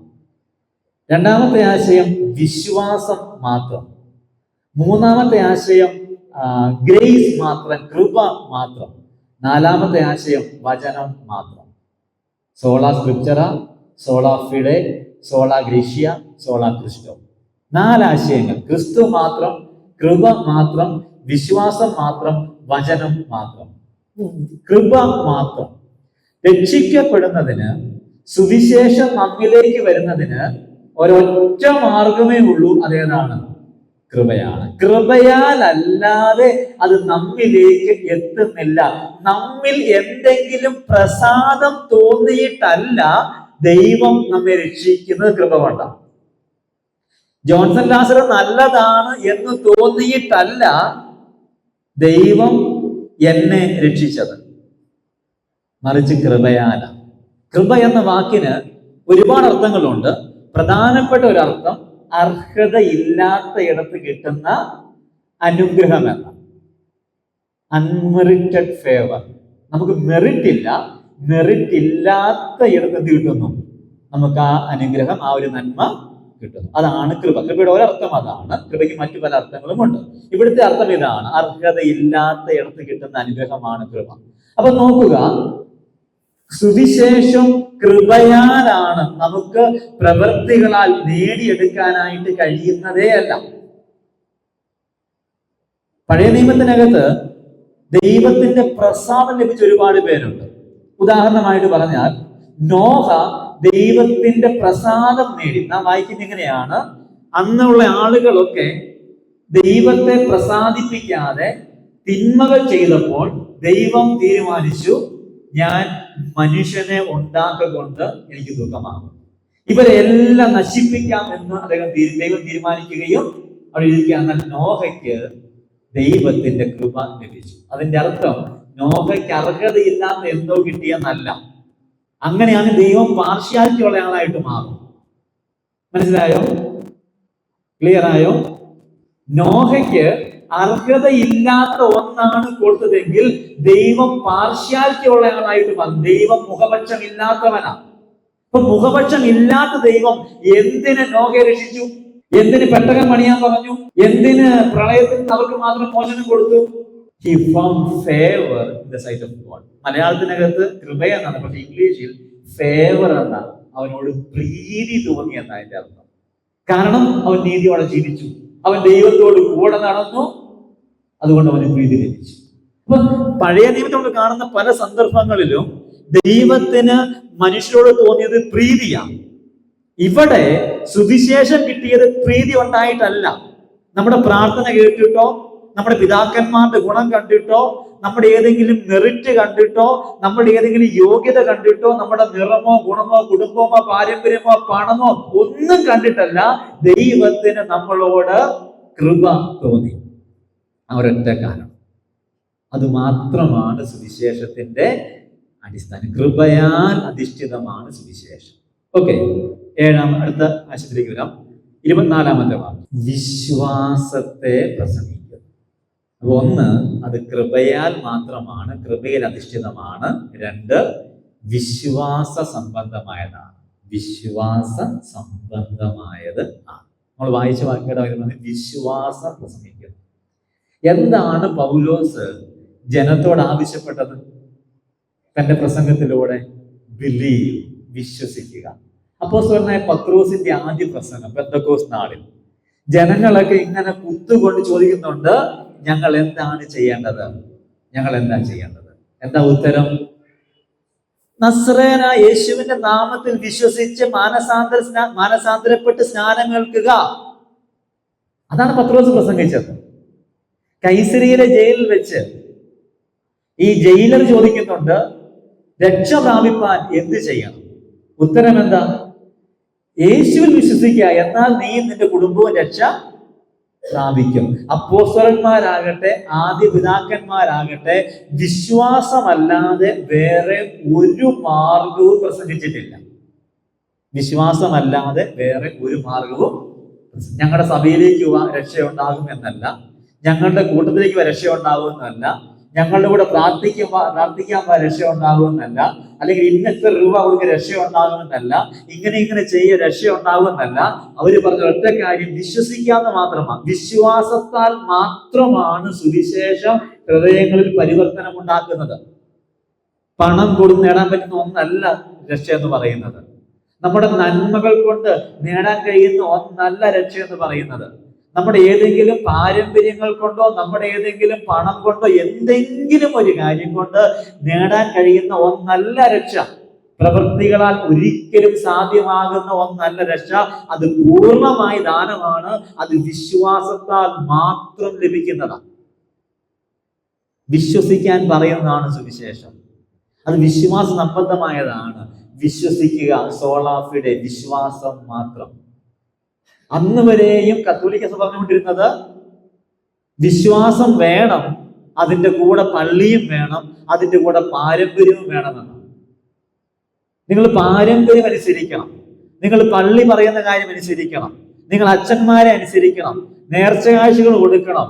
Speaker 1: രണ്ടാമത്തെ ആശയം വിശ്വാസം മാത്രം. മൂന്നാമത്തെ ആശയം ഗ്രേസ് മാത്രം, കൃപ മാത്രം. നാലാമത്തെ ആശയം വചനം മാത്രം. സോളാ സ്ക്രിപ്ചറ, സോളാ ഫിഡെ, സോളാ ഗ്രേഷ്യ, സോളാ ക്രിസ്റ്റോ. 4 ആശയങ്ങൾ. ക്രിസ്തു മാത്രം, കൃപ മാത്രം, വിശ്വാസം മാത്രം, വചനം മാത്രം. കൃപ മാത്രം. രക്ഷിക്കപ്പെടുന്നതിന്, സുവിശേഷം നമ്മിലേക്ക് വരുന്നതിന് ഒരൊറ്റ മാർഗമേ ഉള്ളൂ. അതേതാണ്? കൃപയാണ്. കൃപയാൽ അല്ലാതെ അത് നമ്മിലേക്ക് എത്തുന്നില്ല. നമ്മിൽ എന്തെങ്കിലും പ്രസാദം തോന്നിയിട്ടല്ല ദൈവം നമ്മെ രക്ഷിക്കുന്നത്, കൃപ കൊണ്ടാണ്. ജോൺസൺ ലാസർ നല്ലതാണ് എന്ന് തോന്നിയിട്ടല്ല ദൈവം എന്നെ രക്ഷിച്ചത്, മറിച്ച് കൃപയാലാണ്. കൃപ എന്ന വാക്കിന് ഒരുപാട് അർത്ഥങ്ങളുണ്ട്. പ്രധാനപ്പെട്ട ഒരു അർത്ഥം അർഹതയില്ലാത്ത ഇടത്ത് കിട്ടുന്ന അനുഗ്രഹം എന്ന, അൺമെറിറ്റഡ് ഫേവർ. നമുക്ക് മെറിറ്റ് ഇല്ല, മെറിറ്റ് ഇല്ലാത്ത ഇടത്ത് എന്ത് കിട്ടുന്നു? നമുക്ക് ആ അനുഗ്രഹം, ആ ഒരു നന്മ കിട്ടുന്നു. അതാണ് കൃപ. കൃപയുടെ ഒരർത്ഥം അതാണ്. കൃപയ്ക്ക് മറ്റു പല അർത്ഥങ്ങളും ഉണ്ട്. ഇവിടുത്തെ അർത്ഥം ഇതാണ്, അർഹതയില്ലാത്ത ഇടത്ത് കിട്ടുന്ന അനുഗ്രഹമാണ് കൃപ. അപ്പൊ നോക്കുക, സുവിശേഷം കൃപയാലാണ്, നമുക്ക് പ്രവൃത്തികളാൽ നേടിയെടുക്കാനായിട്ട് കഴിയുന്നതേ അല്ല. പഴയ നിയമത്തിനകത്ത് ദൈവത്തിന്റെ പ്രസാദം ലഭിച്ച ഒരുപാട് പേരുണ്ട്. ഉദാഹരണമായിട്ട് പറഞ്ഞാൽ നോഹ ദൈവത്തിന്റെ പ്രസാദം നേടി. നാം വായിക്കുന്ന ഇങ്ങനെയാണ്, അന്നുള്ള ആളുകളൊക്കെ ദൈവത്തെ പ്രസാദിപ്പിക്കാതെ തിന്മകൾ ചെയ്തപ്പോൾ ദൈവം തീരുമാനിച്ചു, ഞാൻ മനുഷ്യനെ ഉണ്ടാക്കൊണ്ട് എനിക്ക് ദുഃഖമാകും, ഇവരെല്ലാം നശിപ്പിക്കാം എന്ന് ദൈവം തീരുമാനിക്കുകയും അവിടെ ഇരിക്കുകയാണ്. നോഹയ്ക്ക് ദൈവത്തിന്റെ കൃപ ലഭിച്ചു. അതിന്റെ അർത്ഥം നോഹയ്ക്ക് അർഹതയില്ലാത്ത എന്തോ കിട്ടിയെന്നല്ല. അങ്ങനെയാണ് ദൈവം പാർഷ്യാലിറ്റി ഉള്ള ആളായിട്ട് മാറും. മനസ്സിലായോ? ക്ലിയർ ആയോ? നോഹയ്ക്ക് അർഹതയില്ലാത്ത ഒന്നാണ് കൊടുത്തതെങ്കിൽ ദൈവം പാർഷ്യാലിറ്റി ഉള്ള ആളായിട്ട് മാറും. ദൈവം മുഖപക്ഷമില്ലാത്തവനാണ്. അപ്പൊ മുഖപക്ഷം ഇല്ലാത്ത ദൈവം എന്തിന് നോഹയെ രക്ഷിച്ചു? എന്തിന് പെട്ടകം പണിയാൻ പറഞ്ഞു? എന്തിന് പ്രളയത്തിൽ നിന്ന് അവർക്ക് മാത്രം മോചനം കൊടുത്തു? He found favor in the sight of God. മലയാളത്തിനകത്ത് കൃപ എന്നാണ്, പക്ഷെ ഇംഗ്ലീഷിൽ ഫേവർ എന്നാണ്. അവനോട് പ്രീതി തോന്നി എന്നാണ് അതിന്റെ അർത്ഥം. കാരണം അവൻ നീതിയോടെ ജീവിച്ചു, അവൻ ദൈവത്തോട് കൂടെ നടന്നു, അതുകൊണ്ട് അവന് പ്രീതി ലഭിച്ചു. അപ്പൊ പഴയ നിയമത്തിൽ നമ്മൾ കാണുന്ന പല സന്ദർഭങ്ങളിലും ദൈവത്തിന് മനുഷ്യരോട് തോന്നിയത് പ്രീതിയാണ്. ഇവിടെ സുവിശേഷം കിട്ടിയത് പ്രീതി ഉണ്ടായിട്ടല്ല. നമ്മുടെ പ്രാർത്ഥന കേട്ടിട്ടോ, നമ്മുടെ പിതാക്കന്മാരുടെ ഗുണം കണ്ടിട്ടോ, നമ്മുടെ ഏതെങ്കിലും മെറിറ്റ് കണ്ടിട്ടോ, നമ്മുടെ ഏതെങ്കിലും യോഗ്യത കണ്ടിട്ടോ, നമ്മുടെ നിറമോ ഗുണമോ കുടുംബമോ പാരമ്പര്യമോ പണമോ ഒന്നും കണ്ടിട്ടല്ല ദൈവത്തിന് നമ്മളോട് കൃപ തോന്നി. ഒരൊറ്റ കാരണം, അത് മാത്രമാണ് സുവിശേഷത്തിന്റെ അടിസ്ഥാനം. കൃപയാൽ അധിഷ്ഠിതമാണ് സുവിശേഷം. ഓക്കെ, അടുത്ത ആശയത്തിലേക്ക് വരാം. 24-ാമത്തെ വാക്യം, വിശ്വാസത്തെ പ്രസംഗിക്കുക. അപ്പൊ ഒന്ന്, അത് കൃപയാൽ മാത്രമാണ്, കൃപയിൽ അധിഷ്ഠിതമാണ്. 2, വിശ്വാസ സംബന്ധമായതാണ്. വിശ്വാസ സംബന്ധമായത് ആണ്. നമ്മൾ വായിച്ച വാക്യയുടെ വിശ്വാസം പ്രസംഗിക്കുന്നു. എന്താണ് പൗലോസ് ജനത്തോട് ആവശ്യപ്പെട്ടത് തന്റെ പ്രസംഗത്തിലൂടെ? ബിലീവ്, വിശ്വസിക്കുക. അപ്പോസ്തലനായ പത്രോസിന്റെ ആദ്യ പ്രസംഗം പെന്തക്കോസ്ത് നാളിൽ ജനങ്ങളൊക്കെ ഇങ്ങനെ കുത്തുകൊണ്ട് ചോദിക്കുന്നുണ്ട്, ഞങ്ങൾ എന്താണ് ചെയ്യേണ്ടത്? ഞങ്ങൾ എന്താ ചെയ്യേണ്ടത്? എന്താ ഉത്തരം? നസ്രേനായ യേശുവിന്റെ നാമത്തിൽ വിശ്വസിച്ച് മാനസാന്തരപ്പെട്ട് സ്നാനമേൽക്കുക. അതാണ് പത്രോസ് പ്രസംഗിച്ചത്. കൈസരിയിലെ ജയിലിൽ വെച്ച് ഈ ജയിലർ ചോദിക്കുന്നുണ്ട്, രക്ഷ പ്രാപിപ്പാൻ എന്ത് ചെയ്യണം? ഉത്തരം എന്താ? യേശുവിൽ വിശ്വസിക്കുക, എന്നാൽ നീ നിന്റെ കുടുംബവും രക്ഷ പ്രാപിക്കും. അപ്പോസ്തലന്മാരാകട്ടെ ആദ്യ പിതാക്കന്മാരാകട്ടെ വിശ്വാസമല്ലാതെ വേറെ ഒരു മാർഗവും പ്രസംഗിച്ചിട്ടില്ല. വിശ്വാസമല്ലാതെ വേറെ ഒരു മാർഗവും, ഞങ്ങളുടെ സഭയിലേക്ക് രക്ഷയുണ്ടാകും എന്നല്ല, ഞങ്ങളുടെ കൂട്ടത്തിലേക്ക് രക്ഷയുണ്ടാകുമെന്നല്ല, ഞങ്ങളുടെ കൂടെ പ്രാർത്ഥിക്കാൻ രക്ഷയുണ്ടാകുമെന്നല്ല, അല്ലെങ്കിൽ ഇന്നത്തെ രൂപ കൊടുക്ക രക്ഷയുണ്ടാകുമെന്നല്ല, ഇങ്ങനെ ചെയ്യ രക്ഷയുണ്ടാകുമെന്നല്ല. അവര് പറഞ്ഞ ഒറ്റ കാര്യം, വിശ്വസിക്കാന്ന് മാത്രമാണ്. വിശ്വാസത്താൽ മാത്രമാണ് സുവിശേഷം ഹൃദയങ്ങളിൽ പരിവർത്തനം ഉണ്ടാക്കുന്നത്. പണം കൊടുത്ത് നേടാൻ പറ്റുന്ന ഒന്നല്ല രക്ഷ എന്ന് പറയുന്നത്. നമ്മുടെ നന്മകൾ കൊണ്ട് നേടാൻ കഴിയുന്ന ഒന്നല്ല രക്ഷ എന്ന് പറയുന്നത്. നമ്മുടെ ഏതെങ്കിലും പാരമ്പര്യങ്ങൾ കൊണ്ടോ, നമ്മുടെ ഏതെങ്കിലും പണം കൊണ്ടോ, എന്തെങ്കിലും ഒരു കാര്യം കൊണ്ട് നേടാൻ കഴിയുന്ന ഒന്നല്ല രക്ഷ. പ്രവൃത്തികളാൽ ഒരിക്കലും സാധ്യമാകുന്ന ഒന്നല്ല രക്ഷ. അത് പൂർണ്ണമായി ദാനമാണ്. അത് വിശ്വാസത്താൽ മാത്രം ലഭിക്കുന്നതാണ്. വിശ്വസിക്കാൻ പറയുന്നതാണ് സുവിശേഷം. അത് വിശ്വാസ സംബന്ധമായതാണ്. വിശ്വസിക്കുക, സോളാഫിടെ, വിശ്വാസം മാത്രം. അന്ന് വരെയും കത്തോലിക്ക സഭ പറഞ്ഞുകൊണ്ടിരുന്നത് വിശ്വാസം വേണം, അതിൻ്റെ കൂടെ പള്ളിയും വേണം, അതിൻ്റെ കൂടെ പാരമ്പര്യവും വേണമെന്നാണ്. നിങ്ങൾ പാരമ്പര്യം അനുസരിക്കണം, നിങ്ങൾ പള്ളി പറയുന്ന കാര്യം അനുസരിക്കണം, നിങ്ങൾ അച്ഛന്മാരെ അനുസരിക്കണം, നേർച്ച കാഴ്ചകൾ കൊടുക്കണം,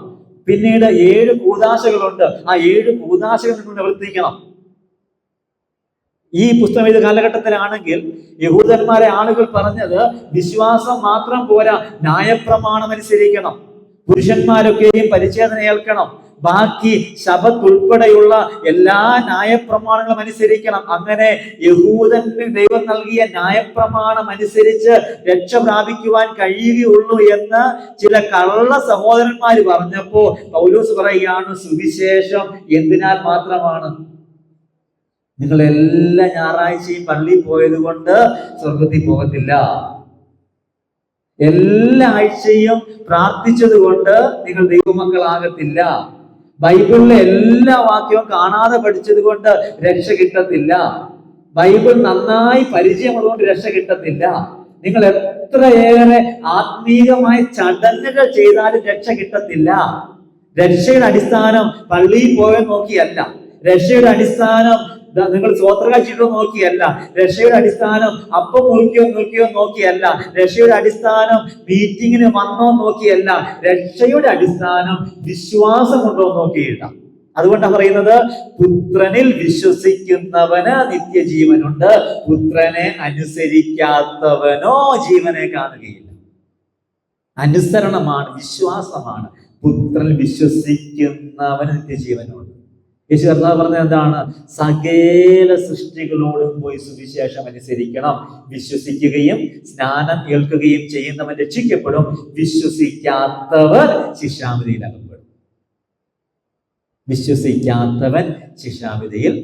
Speaker 1: പിന്നീട് 7 കൂദാശകളുണ്ട്, ആ 7 കൂദാശകൾ നിങ്ങൾ നിവർത്തിക്കണം. ഈ പുസ്തകം എഴുതിയ കാലഘട്ടത്തിലാണെങ്കിൽ യഹൂദന്മാരെ ആളുകൾ പറഞ്ഞത് വിശ്വാസം മാത്രം പോരാ, ന്യായപ്രമാണം അനുസരിക്കണം, പുരുഷന്മാരൊക്കെയും പരിച്ഛേദന ഏൽക്കണം, ബാക്കി ശബത്ത് ഉൾപ്പെടെയുള്ള എല്ലാ ന്യായപ്രമാണങ്ങളും അനുസരിക്കണം. അങ്ങനെ യഹൂദന് ദൈവം നൽകിയ ന്യായപ്രമാണം അനുസരിച്ച് രക്ഷ പ്രാപിക്കുവാൻ കഴിയുകയുള്ളൂ എന്ന് ചില കള്ള സഹോദരന്മാര് പറഞ്ഞപ്പോ പൗലോസ് പറയുകയാണ്, സുവിശേഷം എന്തിനാൽ മാത്രമാണ്? നിങ്ങൾ എല്ലാ ഞായറാഴ്ചയും പള്ളിയിൽ പോയത് കൊണ്ട് സ്വർഗത്തിൽ പോകത്തില്ല. എല്ലാ ആഴ്ചയും പ്രാർത്ഥിച്ചത് കൊണ്ട് നിങ്ങൾ ദൈവമക്കളാകത്തില്ല. ബൈബിളിലെ എല്ലാ വാക്യവും കാണാതെ പഠിച്ചത് കൊണ്ട് രക്ഷ കിട്ടത്തില്ല. ബൈബിൾ നന്നായി പരിചയമുള്ളതുകൊണ്ട് രക്ഷ കിട്ടത്തില്ല. നിങ്ങൾ എത്രയേറെ ആത്മീകമായ ചടങ്ങുകൾ ചെയ്താലും രക്ഷ കിട്ടത്തില്ല. രക്ഷയുടെ അടിസ്ഥാനം പള്ളിയിൽ പോയെന്ന് നോക്കിയല്ല, രക്ഷയുടെ അടിസ്ഥാനം നിങ്ങൾ സ്വോത്രകാഴ്ചയോ നോക്കിയല്ല, രക്ഷയുടെ അടിസ്ഥാനം അപ്പം മുറിക്കോ നോക്കിയല്ല, രക്ഷയുടെ അടിസ്ഥാനം മീറ്റിങ്ങിന് വന്നോ നോക്കിയല്ല, രക്ഷയുടെ അടിസ്ഥാനം വിശ്വാസം കൊണ്ടോ നോക്കിയില്ല. അതുകൊണ്ടാണ് പറയുന്നത്, പുത്രനിൽ വിശ്വസിക്കുന്നവന് നിത്യജീവനുണ്ട്, പുത്രനെ അനുസരിക്കാത്തവനോ ജീവനെ കാണുകയില്ല. അനുസരണമാണ്, വിശ്വാസമാണ്. പുത്രനിൽ വിശ്വസിക്കുന്നവന് നിത്യജീവനുണ്ട്. യേശു കർത്താവ് പറഞ്ഞത് എന്താണ്? സകല സൃഷ്ടികളോടും പോയി സുവിശേഷം അനുസരിക്കണം. വിശ്വസിക്കുകയും സ്നാനം ഏൽക്കുകയും ചെയ്യുന്നവൻ രക്ഷിക്കപ്പെടും, വിശ്വസിക്കാത്തവൻ ശിക്ഷാവിധിയിൽ അകപ്പെടും. വിശ്വസിക്കാത്തവൻ ശിക്ഷാവിധിയിൽ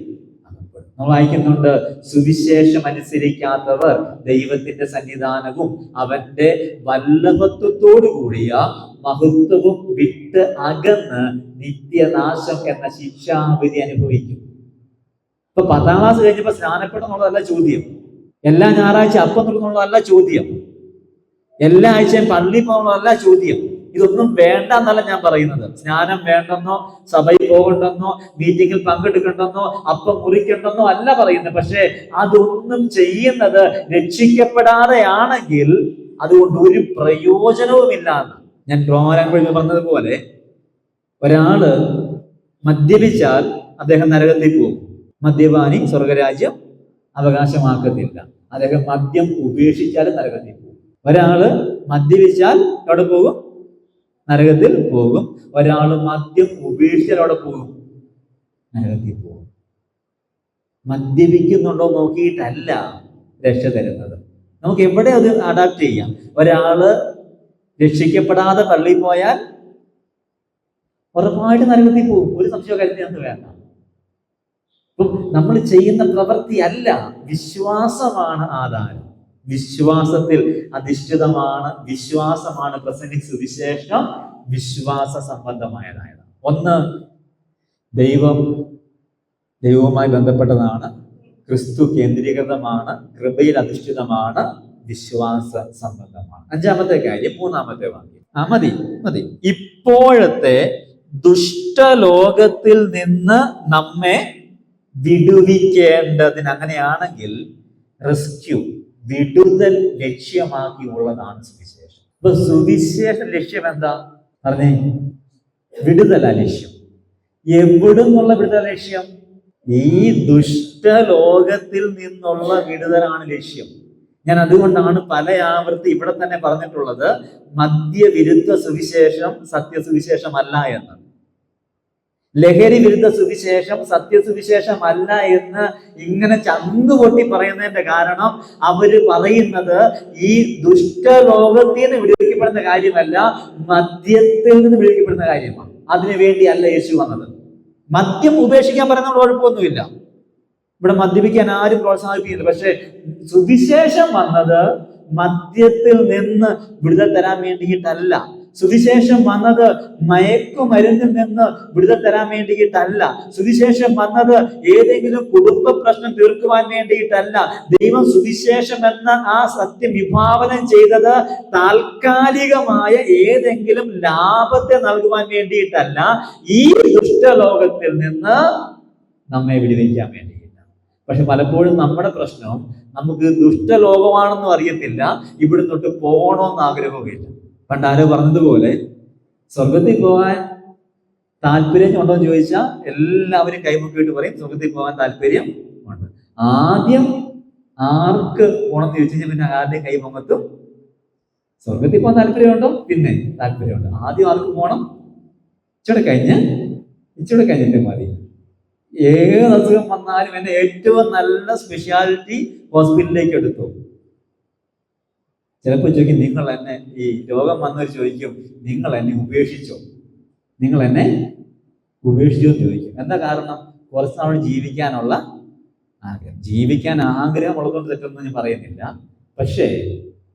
Speaker 1: അകപ്പെടും. നമ്മൾ വായിക്കുന്നുണ്ട്, സുവിശേഷം അനുസരിക്കാത്തവർ ദൈവത്തിന്റെ സന്നിധാനവും അവന്റെ വല്ലഭത്വത്തോടു കൂടിയ മഹത്വവും വിട്ട് അകന്ന് നിത്യനാശം എന്ന ശിക്ഷാവിധി അനുഭവിക്കും. ഇപ്പൊ 10ാം ക്ലാസ് കഴിഞ്ഞപ്പോ സ്നാനപ്പെടുന്നുള്ളതല്ല ചോദ്യം, എല്ലാ ഞായറാഴ്ച അപ്പം തുറന്നുള്ളതല്ല ചോദ്യം, എല്ലാ ആഴ്ചയും പള്ളി പോകുന്നതല്ല ചോദ്യം. ഇതൊന്നും വേണ്ട എന്നല്ല ഞാൻ പറയുന്നത്. സ്നാനം വേണ്ടെന്നോ, സഭയിൽ പോകണ്ടെന്നോ, മീറ്റിങ്ങിൽ പങ്കെടുക്കണ്ടെന്നോ, അപ്പം മുറിക്കണ്ടെന്നോ അല്ല പറയുന്നത്. പക്ഷെ അതൊന്നും ചെയ്യുന്നത് രക്ഷിക്കപ്പെടാതെയാണെങ്കിൽ അതുകൊണ്ട് ഒരു പ്രയോജനവുമില്ല. ഞാൻ റോമാലേഖനത്തിൽ പറഞ്ഞതുപോലെ, ഒരാള് മദ്യപിച്ചാൽ അദ്ദേഹം നരകത്തിൽ പോകും, മദ്യപാനി സ്വർഗരാജ്യം അവകാശമാക്കത്തില്ല. അദ്ദേഹം മദ്യം ഉപേക്ഷിച്ചാലും നരകത്തിൽ പോകും. ഒരാള് മദ്യപിച്ചാൽ എവിടെ പോകും? നരകത്തിൽ പോകും. ഒരാള് മദ്യം ഉപേക്ഷിച്ചാൽ എവിടെ പോകും? നരകത്തിൽ പോകും. മദ്യപിക്കുന്നുണ്ടോ നോക്കിയിട്ടല്ല രക്ഷ തരുന്നത്. നമുക്ക് എവിടെ അത് അഡാപ്റ്റ് ചെയ്യാം. ഒരാള് രക്ഷിക്കപ്പെടാതെ പള്ളിയിൽ പോയാൽ ഉറപ്പായിട്ട് നരകത്തിൽ പോകും, ഒരു സംശയ കാര്യത്തിൽ വേണ്ട. അപ്പം നമ്മൾ ചെയ്യുന്ന പ്രവൃത്തി അല്ല, വിശ്വാസമാണ് ആധാരം. വിശ്വാസത്തിൽ അധിഷ്ഠിതമാണ്, വിശ്വാസമാണ് പ്രസംഗിച്ച സുവിശേഷം വിശ്വാസ സംബന്ധമായതായത്. ഒന്ന്, ദൈവവുമായി ബന്ധപ്പെട്ടതാണ്, ക്രിസ്തു കേന്ദ്രീകൃതമാണ്, കൃപയിൽ അധിഷ്ഠിതമാണ്, വിശ്വാസ സംബന്ധമാണ്. 5ാമത്തെ കാര്യം, 3ാമത്തെ വാക്യം. മതി. ഇപ്പോഴത്തെ ദുഷ്ടലോകത്തിൽ നിന്ന് നമ്മെ വിടുവിക്കേണ്ടതിന്, അങ്ങനെയാണെങ്കിൽ റെസ്ക്യൂ, വിടുതൽ ലക്ഷ്യമാക്കിയുള്ളതാണ് സുവിശേഷം. ഇപ്പൊ സുവിശേഷ ലക്ഷ്യം എന്താ പറഞ്ഞേ? വിടുതല ലക്ഷ്യം. എവിടുന്നുള്ള വിടുതല ലക്ഷ്യം? ഈ ദുഷ്ടലോകത്തിൽ നിന്നുള്ള വിടുതലാണ് ലക്ഷ്യം. ഞാൻ അതുകൊണ്ടാണ് പല ആവർത്തി ഇവിടെ തന്നെ പറഞ്ഞിട്ടുള്ളത്, മദ്യവിരുദ്ധ സുവിശേഷം സത്യസുവിശേഷമല്ല എന്ന്. ലഹരി വിരുദ്ധ സുവിശേഷം സത്യസുവിശേഷമല്ല എന്ന് ഇങ്ങനെ ചങ്കുപൊട്ടി പറയുന്നതിന്റെ കാരണം, അവര് പറയുന്നത് ഈ ദുഷ്ടലോകത്തിൽ നിന്ന് വിടുവിക്കപ്പെടുന്ന കാര്യമല്ല, മദ്യത്തിൽ നിന്ന് വിടുവിക്കപ്പെടുന്ന കാര്യമാണ്. അതിനു വേണ്ടിയല്ല യേശു വന്നത്. മദ്യം ഉപേക്ഷിക്കാൻ പറയുന്ന കുഴപ്പമൊന്നുമില്ല, ഇവിടെ മദ്യപിക്കാൻ ആരും പ്രോത്സാഹിപ്പിക്കുന്നില്ല. പക്ഷെ സുവിശേഷം വന്നത് മദ്യത്തിൽ നിന്ന് വിടുതൽ തരാൻ വേണ്ടിയിട്ടല്ല. സുവിശേഷം വന്നത് മയക്കുമരുന്നിൽ നിന്ന് വിടുതൽ തരാൻ വേണ്ടിയിട്ടല്ല. സുവിശേഷം വന്നത് ഏതെങ്കിലും കുടുംബ പ്രശ്നം തീർക്കുവാൻ വേണ്ടിയിട്ടല്ല. ദൈവം സുവിശേഷം എന്ന ആ സത്യം വിഭാവനം ചെയ്തത് താൽക്കാലികമായ ഏതെങ്കിലും ലാഭത്തെ നൽകുവാൻ വേണ്ടിയിട്ടല്ല, ഈ ദുഷ്ടലോകത്തിൽ നിന്ന് നമ്മെ വിടുവിക്കാൻ വേണ്ടിയില്ല. പക്ഷെ പലപ്പോഴും നമ്മുടെ പ്രശ്നം, നമുക്ക് ദുഷ്ടലോകമാണെന്നും അറിയത്തില്ല, ഇവിടെ തൊട്ട് പോകണമെന്ന് ആഗ്രഹവുമില്ല. പണ്ട് ആരോ പറഞ്ഞതുപോലെ, സ്വർഗത്തിൽ പോകാൻ താല്പര്യം ഉണ്ടോ എന്ന് ചോദിച്ചാൽ എല്ലാവരും കൈമുക്കിയിട്ട് പറയും സ്വർഗത്തിൽ പോകാൻ താല്പര്യം ഉണ്ട്. ആദ്യം ആർക്ക് പോകണമെന്ന് ചോദിച്ചു കഴിഞ്ഞാൽ പിന്നെ ആരുടെയും കൈ പൊങ്ങത്തും സ്വർഗത്തിൽ പോകാൻ താല്പര്യമുണ്ടോ? പിന്നെ താല്പര്യമുണ്ട്. ആദ്യം ആർക്ക് പോകണം? ഇച്ചിടെ കഴിഞ്ഞിട്ട് മതി. ഏത് അസുഖം വന്നാലും എന്നെ ഏറ്റവും നല്ല സ്പെഷ്യാലിറ്റി ഹോസ്പിറ്റലിലേക്ക് എടുത്തു. ചിലപ്പോൾ ചോദിക്കും, നിങ്ങൾ എന്നെ, ഈ രോഗം വന്നവർ ചോദിക്കും, നിങ്ങൾ എന്നെ ഉപേക്ഷിച്ചോ എന്ന് ചോദിക്കും. എന്താ കാരണം? കുറച്ച് നാൾ ജീവിക്കാനുള്ള ആഗ്രഹം. ജീവിക്കാൻ ആഗ്രഹമുള്ളതുകൊണ്ട് തെറ്റൊന്നും ഞാൻ പറയുന്നില്ല. പക്ഷേ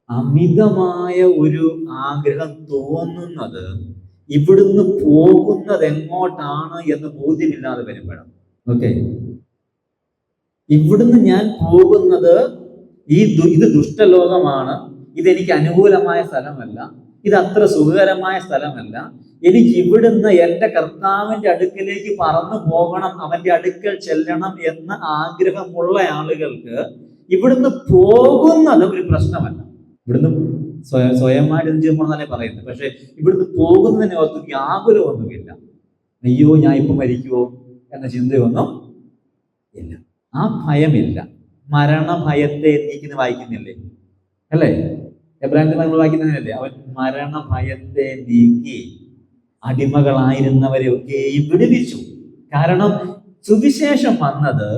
Speaker 1: അമിതമായ ഒരു ആഗ്രഹം തോന്നുന്നത് ഇവിടുന്ന് പോകുന്നത് എങ്ങോട്ടാണ് എന്ന് ബോധ്യമില്ലാതെ വരുമ്പോഴാണ്. ഓക്കെ, ഇവിടുന്ന് ഞാൻ പോകുന്നത് ഇത് ദുഷ്ടലോകമാണ്, ഇതെനിക്ക് അനുകൂലമായ സ്ഥലമല്ല, ഇത് അത്ര സുഖകരമായ സ്ഥലമല്ല, എനിക്ക് ഇവിടുന്ന് എൻ്റെ കർത്താവിൻ്റെ അടുക്കലേക്ക് പറന്നു പോകണം, അവൻ്റെ അടുക്കൽ ചെല്ലണം എന്ന ആഗ്രഹമുള്ള ആളുകൾക്ക് ഇവിടുന്ന് പോകുന്നത് ഒരു പ്രശ്നമല്ല. ഇവിടുന്ന് സ്വയമായിട്ട് എന്ത് ചെയ്യുമ്പോഴെന്നല്ലേ പറയുന്നത്. പക്ഷെ ഇവിടുന്ന് പോകുന്നതിനെ ഓർത്ത് യാതൊരു ഒന്നുമില്ല. അയ്യോ ഞാൻ ഇപ്പൊ മരിക്കുവോ എന്ന ചിന്തയൊന്നും ഇല്ല. ആ ഭയമില്ല. മരണഭയത്തെ നീക്കിന്ന് വായിക്കുന്നില്ലേ അല്ലേ? എബ്രാഹിം നമ്മൾ വായിക്കുന്നതിനല്ലേ അവൻ മരണഭയത്തെ നീക്കി അടിമകളായിരുന്നവരെ ഒക്കെയും വിടുവിച്ചു. കാരണം സുവിശേഷം വന്നത്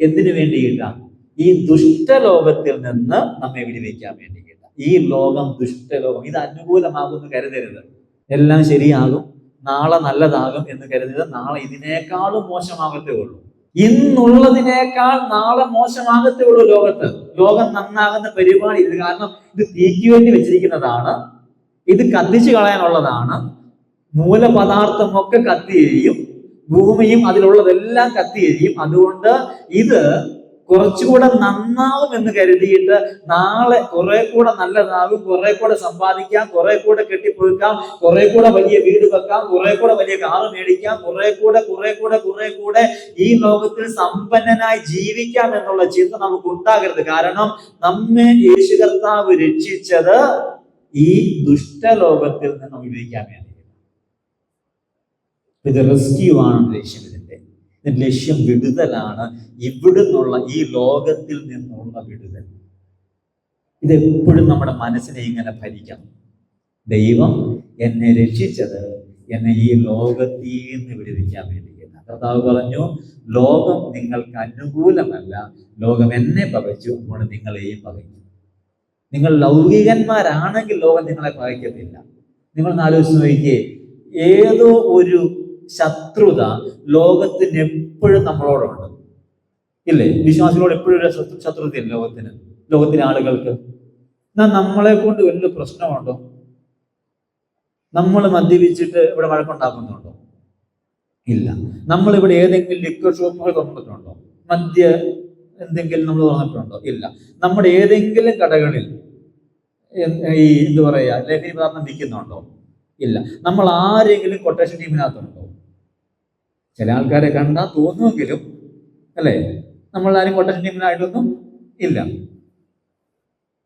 Speaker 1: എന്തിനു വേണ്ടിയിട്ടാണ്? ഈ ദുഷ്ടലോകത്തിൽ നിന്ന് നമ്മെ വിടുവിക്കാൻ വേണ്ടിയിട്ടാണ്. ഈ ലോകം ദുഷ്ടലോകം, ഇത് അനുകൂലമാകുമെന്ന് കരുതരുത്. എല്ലാം ശരിയാകും, നാളെ നല്ലതാകും എന്ന് കരുതരുത്. നാളെ ഇതിനേക്കാളും മോശമാകത്തേ ഉള്ളൂ. ഇന്നുള്ളതിനേക്കാൾ നാളെ മോശമാകത്തേ ഉള്ളൂ ലോകത്ത്. ലോകം നന്നാകുന്ന പരിപാടി ഇത്. കാരണം ഇത് തീക്ക് വേണ്ടി വെച്ചിരിക്കുന്നതാണ്, ഇത് കത്തിച്ചു കളയാനുള്ളതാണ്. മൂലപദാർത്ഥമൊക്കെ കത്തിയെരിയും, ഭൂമിയും അതിലുള്ളതെല്ലാം കത്തിയെരിയും. അതുകൊണ്ട് ഇത് കുറച്ചുകൂടെ നന്നാവും എന്ന് കരുതിയിട്ട് നാളെ കുറെ കൂടെ നല്ലതാകും, കുറെ കൂടെ സമ്പാദിക്കാം, കുറെ കൂടെ കെട്ടിപ്പൊഴുക്കാം, കുറെ കൂടെ വലിയ വീട് വെക്കാം, കുറെ കൂടെ വലിയ കാറ് മേടിക്കാം, കുറെ കൂടെ ഈ ലോകത്തിൽ സമ്പന്നനായി ജീവിക്കാം എന്നുള്ള ചിന്ത നമുക്ക് ഉണ്ടാകരുത്. കാരണം നമ്മെ യേശു കർത്താവ് രക്ഷിച്ചത് ഈ ദുഷ്ടലോകത്തിൽ നിന്ന് വിടുവിക്കാൻ വേണ്ടി. ഇത് റെസ്ക്യൂ ആണ് ലക്ഷ്യം. ഇതിന്റെ ലക്ഷ്യം വിടുതലാണ്. ഇവിടുന്നുള്ള ഈ ലോകത്തിൽ നിന്നുള്ള വിടുതൽ. ഇതെപ്പോഴും നമ്മുടെ മനസ്സിനെ ഇങ്ങനെ ഭരിക്കണം. ദൈവം എന്നെ രക്ഷിച്ചത് എന്നെ ഈ ലോകത്തിൽ നിന്ന് വിടുവിക്കാൻ വേണ്ടിയിട്ടാണ്. കർത്താവ് പറഞ്ഞു, ലോകം നിങ്ങൾക്ക് അനുകൂലമല്ല, ലോകം എന്നെ പകച്ചു, അതുകൊണ്ട് നിങ്ങളെയും പകയ്ക്കും. നിങ്ങൾ ലൗകികന്മാരാണെങ്കിൽ ലോകം നിങ്ങളെ പകയ്ക്കത്തില്ല. നിങ്ങൾ ആലോചിച്ച് നോക്കിയേ, ഏതോ ഒരു ശത്രുത ലോകത്തിന് എപ്പോഴും നമ്മളോടുണ്ട് ഇല്ലേ? വിശ്വാസികളോട് എപ്പോഴും ഒരു ശത്രുതയില്ല ലോകത്തിന്, ലോകത്തിലെ ആളുകൾക്ക്. എന്നാൽ നമ്മളെ കൊണ്ട് വലിയ പ്രശ്നമുണ്ടോ? നമ്മൾ മദ്യപിച്ചിട്ട് ഇവിടെ വഴക്കുണ്ടാക്കുന്നുണ്ടോ? ഇല്ല. നമ്മളിവിടെ ഏതെങ്കിലും ലിക്വർ ഷോപ്പുകൾ തുറന്നിട്ടുണ്ടോ? മദ്യ എന്തെങ്കിലും നമ്മൾ തുറന്നിട്ടുണ്ടോ? ഇല്ല. നമ്മുടെ ഏതെങ്കിലും കടകളിൽ ഈ എന്താ പറയാ ലഹരി പദാർത്ഥം വിൽക്കുന്നുണ്ടോ? ഇല്ല. നമ്മൾ ആരെങ്കിലും കൊട്ടേഷൻ ടീമിനകത്തുണ്ടോ? ചില ആൾക്കാരെ കണ്ടാൽ തോന്നുമെങ്കിലും അല്ലേ, നമ്മളാരും കൊട്ടേഷൻ ടീമിനായിട്ടൊന്നും ഇല്ല.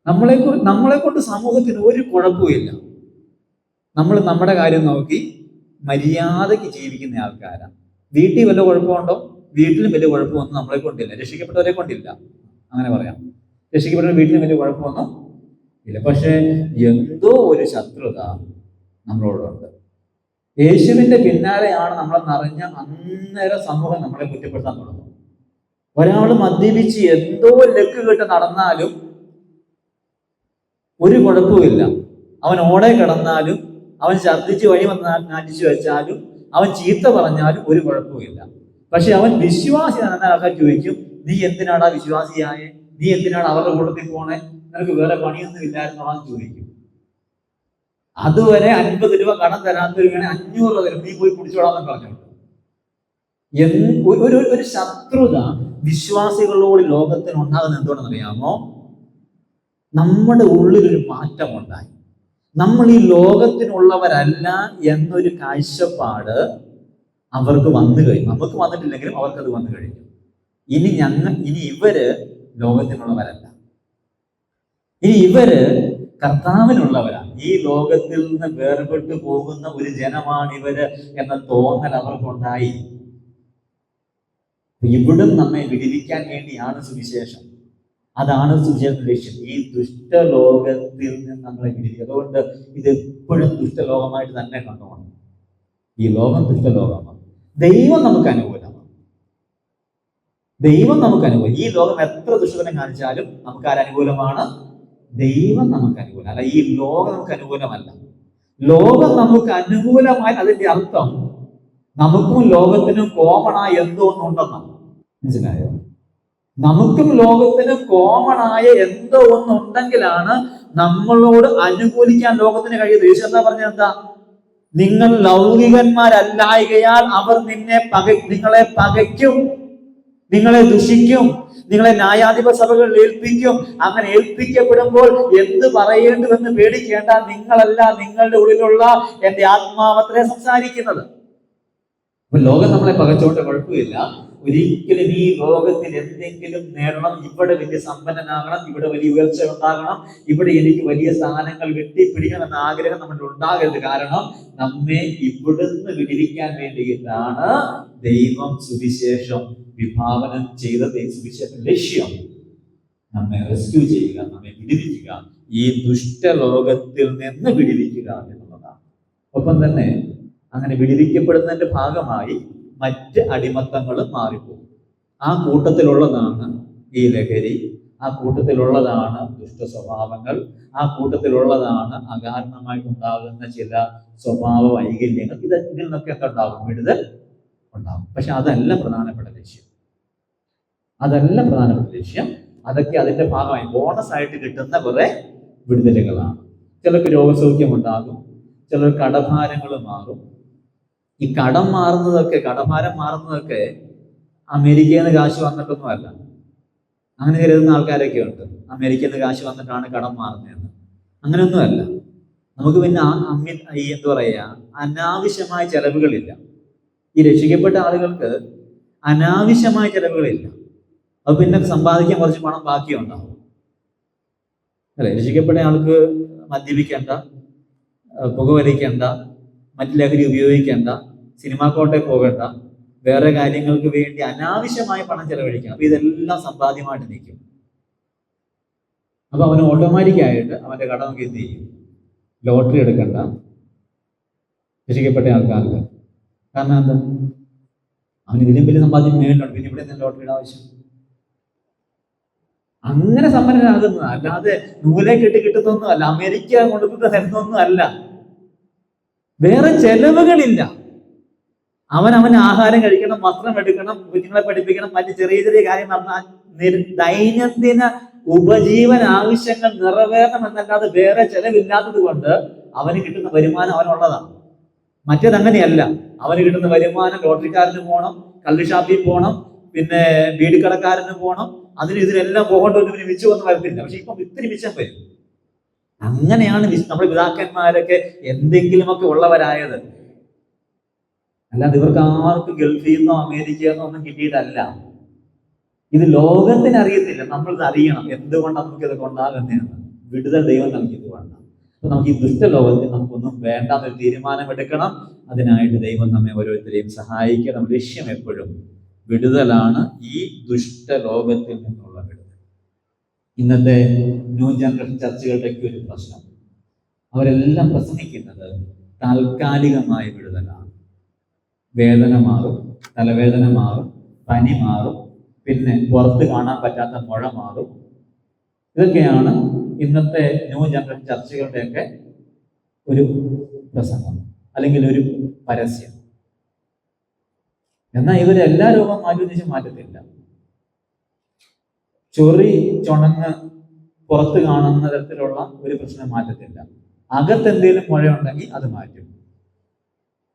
Speaker 1: നമ്മളെ കൊണ്ട് സമൂഹത്തിന് ഒരു കുഴപ്പമില്ല. നമ്മൾ നമ്മുടെ കാര്യം നോക്കി മര്യാദയ്ക്ക് ജീവിക്കുന്ന ആൾക്കാരാണ്. വീട്ടിൽ വല്ല കുഴപ്പമുണ്ടോ? വീട്ടിലും വലിയ കുഴപ്പമൊന്നും നമ്മളെ കൊണ്ടില്ല. രക്ഷിക്കപ്പെട്ടവരെ കൊണ്ടില്ല, അങ്ങനെ പറയാം. രക്ഷിക്കപ്പെട്ടവരുടെ വീട്ടിലും വലിയ കുഴപ്പമൊന്നും ഇല്ല. പക്ഷെ എന്തോ ഒരു ശത്രുത നമ്മളോടുണ്ട്. യേശുവിന്റെ പിന്നാലെയാണ് നമ്മളെന്നറിഞ്ഞ അന്നേരം സമൂഹം നമ്മളെ കുറ്റപ്പെടുത്താൻ തുടങ്ങും. ഒരാൾ മദ്യപിച്ച് എന്തോ ലക്ക് കെട്ട് നടന്നാലും ഒരു കുഴപ്പമില്ല. അവൻ ഓടെ കിടന്നാലും, അവൻ ഛർദ്ദിച്ച് വഴി വന്ന് നാറ്റിച്ചു വെച്ചാലും, അവൻ ചീത്ത പറഞ്ഞാലും ഒരു കുഴപ്പമില്ല. പക്ഷെ അവൻ വിശ്വാസി എന്ന ആൾക്കാർ ചോദിക്കും, നീ എന്തിനാടാ വിശ്വാസിയായേ? നീ എന്തിനാണ് അവരുടെ കൂട്ടത്തിൽ പോണേ? നിനക്ക് വേറെ പണിയൊന്നും ഇല്ലായിരുന്നോളാന്ന് ചോദിക്കും. അതുവരെ 50 രൂപ കടം തരാത്തവരിങ്ങനെ 500 രൂപ തരും, നീ പോയി കുടിച്ചോളാന്ന് പറഞ്ഞു. ഒരു ശത്രുത വിശ്വാസികളോട് ലോകത്തിന് ഉണ്ടാകുന്ന എന്തുകൊണ്ടെന്ന് അറിയാമോ? നമ്മുടെ ഉള്ളിലൊരു മാറ്റം ഉണ്ടായി. നമ്മൾ ഈ ലോകത്തിനുള്ളവരല്ല എന്നൊരു കാഴ്ചപ്പാട് അവർക്ക് വന്നു കഴിഞ്ഞു. നമുക്ക് വന്നിട്ടില്ലെങ്കിലും അവർക്കത് വന്നു കഴിഞ്ഞു. ഇനി ഇവര് ലോകത്തിനുള്ളവരല്ല, ഇനി ഇവര് കർത്താവിനുള്ളവരാണ്. ഈ ലോകത്തിൽ നിന്ന് വേർപെട്ടു പോകുന്ന ഒരു ജനമാണിവര് എന്ന തോന്നൽ അവർക്കുണ്ടായി. ഇവിടും നമ്മെ വിടുവിക്കാൻ വേണ്ടിയാണ് സുവിശേഷം. അതാണ് സുവിശേഷത്തിന്റെ ലക്ഷ്യം, ഈ ദുഷ്ടലോകത്തിൽ നിന്ന് നമ്മളെ വിടുവിക്കുക. അതുകൊണ്ട് ഇത് എപ്പോഴും ദുഷ്ടലോകമായിട്ട് തന്നെ കണ്ടുപോകണം. ഈ ലോകം ദുഷ്ടലോകമാണ്. ദൈവം നമുക്ക് അനുകൂലമാണ്. ദൈവം നമുക്ക് അനുകൂലം. ഈ ലോകം എത്ര ദുഷ്ടതരം കാണിച്ചാലും നമുക്ക് ആരനുകൂലമാണ്? ദൈവം നമുക്ക് അനുകൂലം. അല്ല, ഈ ലോകം നമുക്ക് അനുകൂലമല്ല. ലോകം നമുക്ക് അനുകൂലമായി അതിന്റെ അർത്ഥം നമുക്കും ലോകത്തിനും കോമണായ എന്തോ ഒന്നുണ്ടെന്നാണ്. മനസ്സിലായോ? നമുക്കും ലോകത്തിനും കോമണായ എന്തോ ഒന്നുണ്ടെങ്കിലാണ് നമ്മളോട് അനുകൂലിക്കാൻ ലോകത്തിന് കഴിയുന്നത്. യേശു എന്താ പറഞ്ഞത്? എന്താ? നിങ്ങൾ ലൗകികന്മാരല്ലായകയാൽ അവർ നിങ്ങളെ പകയ്ക്കും, നിങ്ങളെ ദുഷിക്കും, നിങ്ങളെ ന്യായാധിപ സഭകളിൽ ഏൽപ്പിക്കും. അങ്ങനെ ഏൽപ്പിക്കപ്പെടുമ്പോൾ എന്ത് പറയേണ്ടുവെന്ന് പേടിക്കേണ്ട. നിങ്ങളല്ല, നിങ്ങളുടെ ഉള്ളിലുള്ള എന്റെ ആത്മാവത്രേ സംസാരിക്കുന്നത്. അപ്പൊ ലോകം നമ്മളെ പകച്ചോണ്ട് കുഴപ്പമില്ല. ഒരിക്കലും ഈ ലോകത്തിൽ എന്തെങ്കിലും നേടണം, ഇവിടെ വലിയ സമ്പന്നനാകണം, ഇവിടെ വലിയ ഉയർച്ച ഉണ്ടാകണം, ഇവിടെ എനിക്ക് വലിയ സ്ഥാനങ്ങൾ വെട്ടിപ്പിടിക്കണം എന്ന ആഗ്രഹം നമ്മൾ ഉണ്ടാകരുത്. കാരണം നമ്മെ ഇവിടുന്ന് വിടിവിക്കാൻ വേണ്ടിയിട്ടാണ് ദൈവം സുവിശേഷം വിഭാവനം ചെയ്ത സുവിശേഷ ലക്ഷ്യം. നമ്മെ റെസ്ക്യൂ ചെയ്യുക, നമ്മെ വിടിവിക്കുക, ഈ ദുഷ്ടലോകത്തിൽ നിന്ന് വിടിവിക്കുക എന്നുള്ളതാണ്. ഒപ്പം തന്നെ അങ്ങനെ വിടിവിക്കപ്പെടുന്നതിന്റെ ഭാഗമായി മറ്റ് അടിമത്തങ്ങളും മാറിപ്പോകും. ആ കൂട്ടത്തിലുള്ളതാണ് ഈ ലഹരി, ആ കൂട്ടത്തിലുള്ളതാണ് ദുഷ്ട സ്വഭാവങ്ങൾ, ആ കൂട്ടത്തിലുള്ളതാണ് അകാരണമായിട്ടുണ്ടാകുന്ന ചില സ്വഭാവ വൈകല്യങ്ങൾ. ഇതിൽ നിന്നൊക്കെ ഉണ്ടാകും, വിടുതൽ ഉണ്ടാകും. പക്ഷെ അതല്ല പ്രധാനപ്പെട്ട ലക്ഷ്യം, അതല്ല പ്രധാനപ്പെട്ട ലക്ഷ്യം. അതൊക്കെ അതിന്റെ ഭാഗമായി ബോണസ് ആയിട്ട് കിട്ടുന്ന കുറെ വിടുതലുകളാണ്. ചിലർക്ക് രോഗസൗഖ്യം ഉണ്ടാകും, ചിലർക്ക് കടഭാരങ്ങൾ മാറും. ഈ കടം മാറുന്നതൊക്കെ, കടഭാരം മാറുന്നതൊക്കെ അമേരിക്കയിൽ നിന്ന് കാശ് വന്നിട്ടൊന്നുമല്ല. അങ്ങനെ കരുതുന്ന ആൾക്കാരൊക്കെ ഉണ്ട്, അമേരിക്കയിൽ നിന്ന് കാശ് വന്നിട്ടാണ് കടം മാറുന്നതെന്ന്. അങ്ങനെയൊന്നുമല്ല. നമുക്ക് പിന്നെ ഈ എന്താ പറയുക, അനാവശ്യമായ ചെലവുകളില്ല. ഈ രക്ഷിക്കപ്പെട്ട ആളുകൾക്ക് അനാവശ്യമായ ചെലവുകളില്ല. അത് പിന്നെ സമ്പാദിക്കാൻ കുറച്ച് പണം ബാക്കിയുണ്ടാവും അല്ലെ. രക്ഷിക്കപ്പെട്ട ആൾക്ക് മദ്യപിക്കേണ്ട, പുകവലിക്കേണ്ട, മറ്റു ലഹരി ഉപയോഗിക്കേണ്ട, സിനിമാ കോട്ടയിൽ പോകേണ്ട, വേറെ കാര്യങ്ങൾക്ക് വേണ്ടി അനാവശ്യമായ പണം ചെലവഴിക്കണം. അപ്പൊ ഇതെല്ലാം സമ്പാദ്യമായിട്ട് നിൽക്കും. അപ്പൊ അവന് ഓട്ടോമാറ്റിക്കായിട്ട് അവന്റെ കടമൊക്കെ എന്ത് ചെയ്യും? ലോട്ടറി എടുക്കണ്ട രക്ഷിക്കപ്പെട്ട ആൾക്കാർക്ക്. കാരണം എന്താ? അവന് ഇതിലും വലിയ സമ്പാദ്യം മേലുണ്ട്, പിന്നെ ഇവിടെ എന്തെങ്കിലും ലോട്ടറിയുടെ ആവശ്യം? അങ്ങനെ സമ്പന്നനാകുന്നത് അല്ലാതെ നൂലെ കെട്ടി കിട്ടുന്നൊന്നും അല്ല, അമേരിക്ക കൊണ്ടുപോകുന്ന തരുന്നൊന്നും അല്ല. വേറെ ചെലവുകളില്ല. അവൻ ആഹാരം കഴിക്കണം, വസ്ത്രം എടുക്കണം, കുഞ്ഞുങ്ങളെ പഠിപ്പിക്കണം, മറ്റു ചെറിയ ചെറിയ കാര്യം നടന്നാൽ ദൈനംദിന ഉപജീവന ആവശ്യങ്ങൾ നിറവേറണം എന്നല്ലാതെ വേറെ ചെലവില്ലാത്തത് കൊണ്ട് അവന് കിട്ടുന്ന വരുമാനം അവനുള്ളതാണ്. മറ്റേത് അങ്ങനെയല്ല. അവന് കിട്ടുന്ന വരുമാനം ലോട്ടറിക്കാരന് പോകണം, കള്ളുഷാപ്പിൽ പോകണം, പിന്നെ വീടുകടക്കാരന് പോകണം, ഇതിനെല്ലാം പോകേണ്ടവന് മിച്ചം ഒന്നും വരത്തില്ല. പക്ഷെ ഇപ്പം ഇത്തിരി മിച്ചം വരും. അങ്ങനെയാണ് നമ്മുടെ പിതാക്കന്മാരൊക്കെ എന്തെങ്കിലുമൊക്കെ ഉള്ളവരായത്. അല്ലാതെ ഇവർക്ക് ആർക്കും ഗൾഫിൽ നിന്നോ അമേരിക്കയിൽ നിന്നോ ഒന്നും കിട്ടിയിട്ടല്ല. ഇത് ലോകത്തിന് അറിയത്തില്ല, നമ്മളിത് അറിയണം. എന്തുകൊണ്ടാണ് നമുക്ക് ഇതൊക്കെ ഉണ്ടാകുന്നതെന്ന് വിടുതൽ ദൈവം നൽകിയത് കൊണ്ടാണ്. അപ്പൊ നമുക്ക് ഈ ദുഷ്ടലോകത്തിൽ നമുക്കൊന്നും വേണ്ടാന്നൊരു തീരുമാനമെടുക്കണം. അതിനായിട്ട് ദൈവം നമ്മെ ഓരോരുത്തരെയും സഹായിക്കണം. ലക്ഷ്യം എപ്പോഴും വിടുതലാണ്, ഈ ദുഷ്ടലോകത്തിൽ നിന്നുള്ള വിടുതൽ. ഇന്നത്തെ ന്യൂ ജനറേഷൻ ചർച്ചകളുടെയൊക്കെ ഒരു പ്രശ്നം, അവരെല്ലാം പ്രസംഗിക്കുന്നത് താൽക്കാലികമായ വിടുതലാണ്. വേദന മാറും, തലവേദന മാറും, പനി മാറും, പിന്നെ പുറത്ത് കാണാൻ പറ്റാത്ത മുഴ മാറും. ഇതൊക്കെയാണ് ഇന്നത്തെ ന്യൂ ജനറേഷൻ ചർച്ചകളുടെയൊക്കെ ഒരു പ്രസംഗം അല്ലെങ്കിൽ ഒരു പരസ്യം. എന്നാൽ ഇവരെല്ലാ രോഗം മാറ്റത്തില്ല. ചൊറി ചുണങ്ങ് പുറത്ത് കാണുന്ന തരത്തിലുള്ള ഒരു പ്രശ്നം മാറ്റത്തില്ല. അകത്തെന്തെങ്കിലും മുഴയുണ്ടെങ്കിൽ അത് മാറ്റും.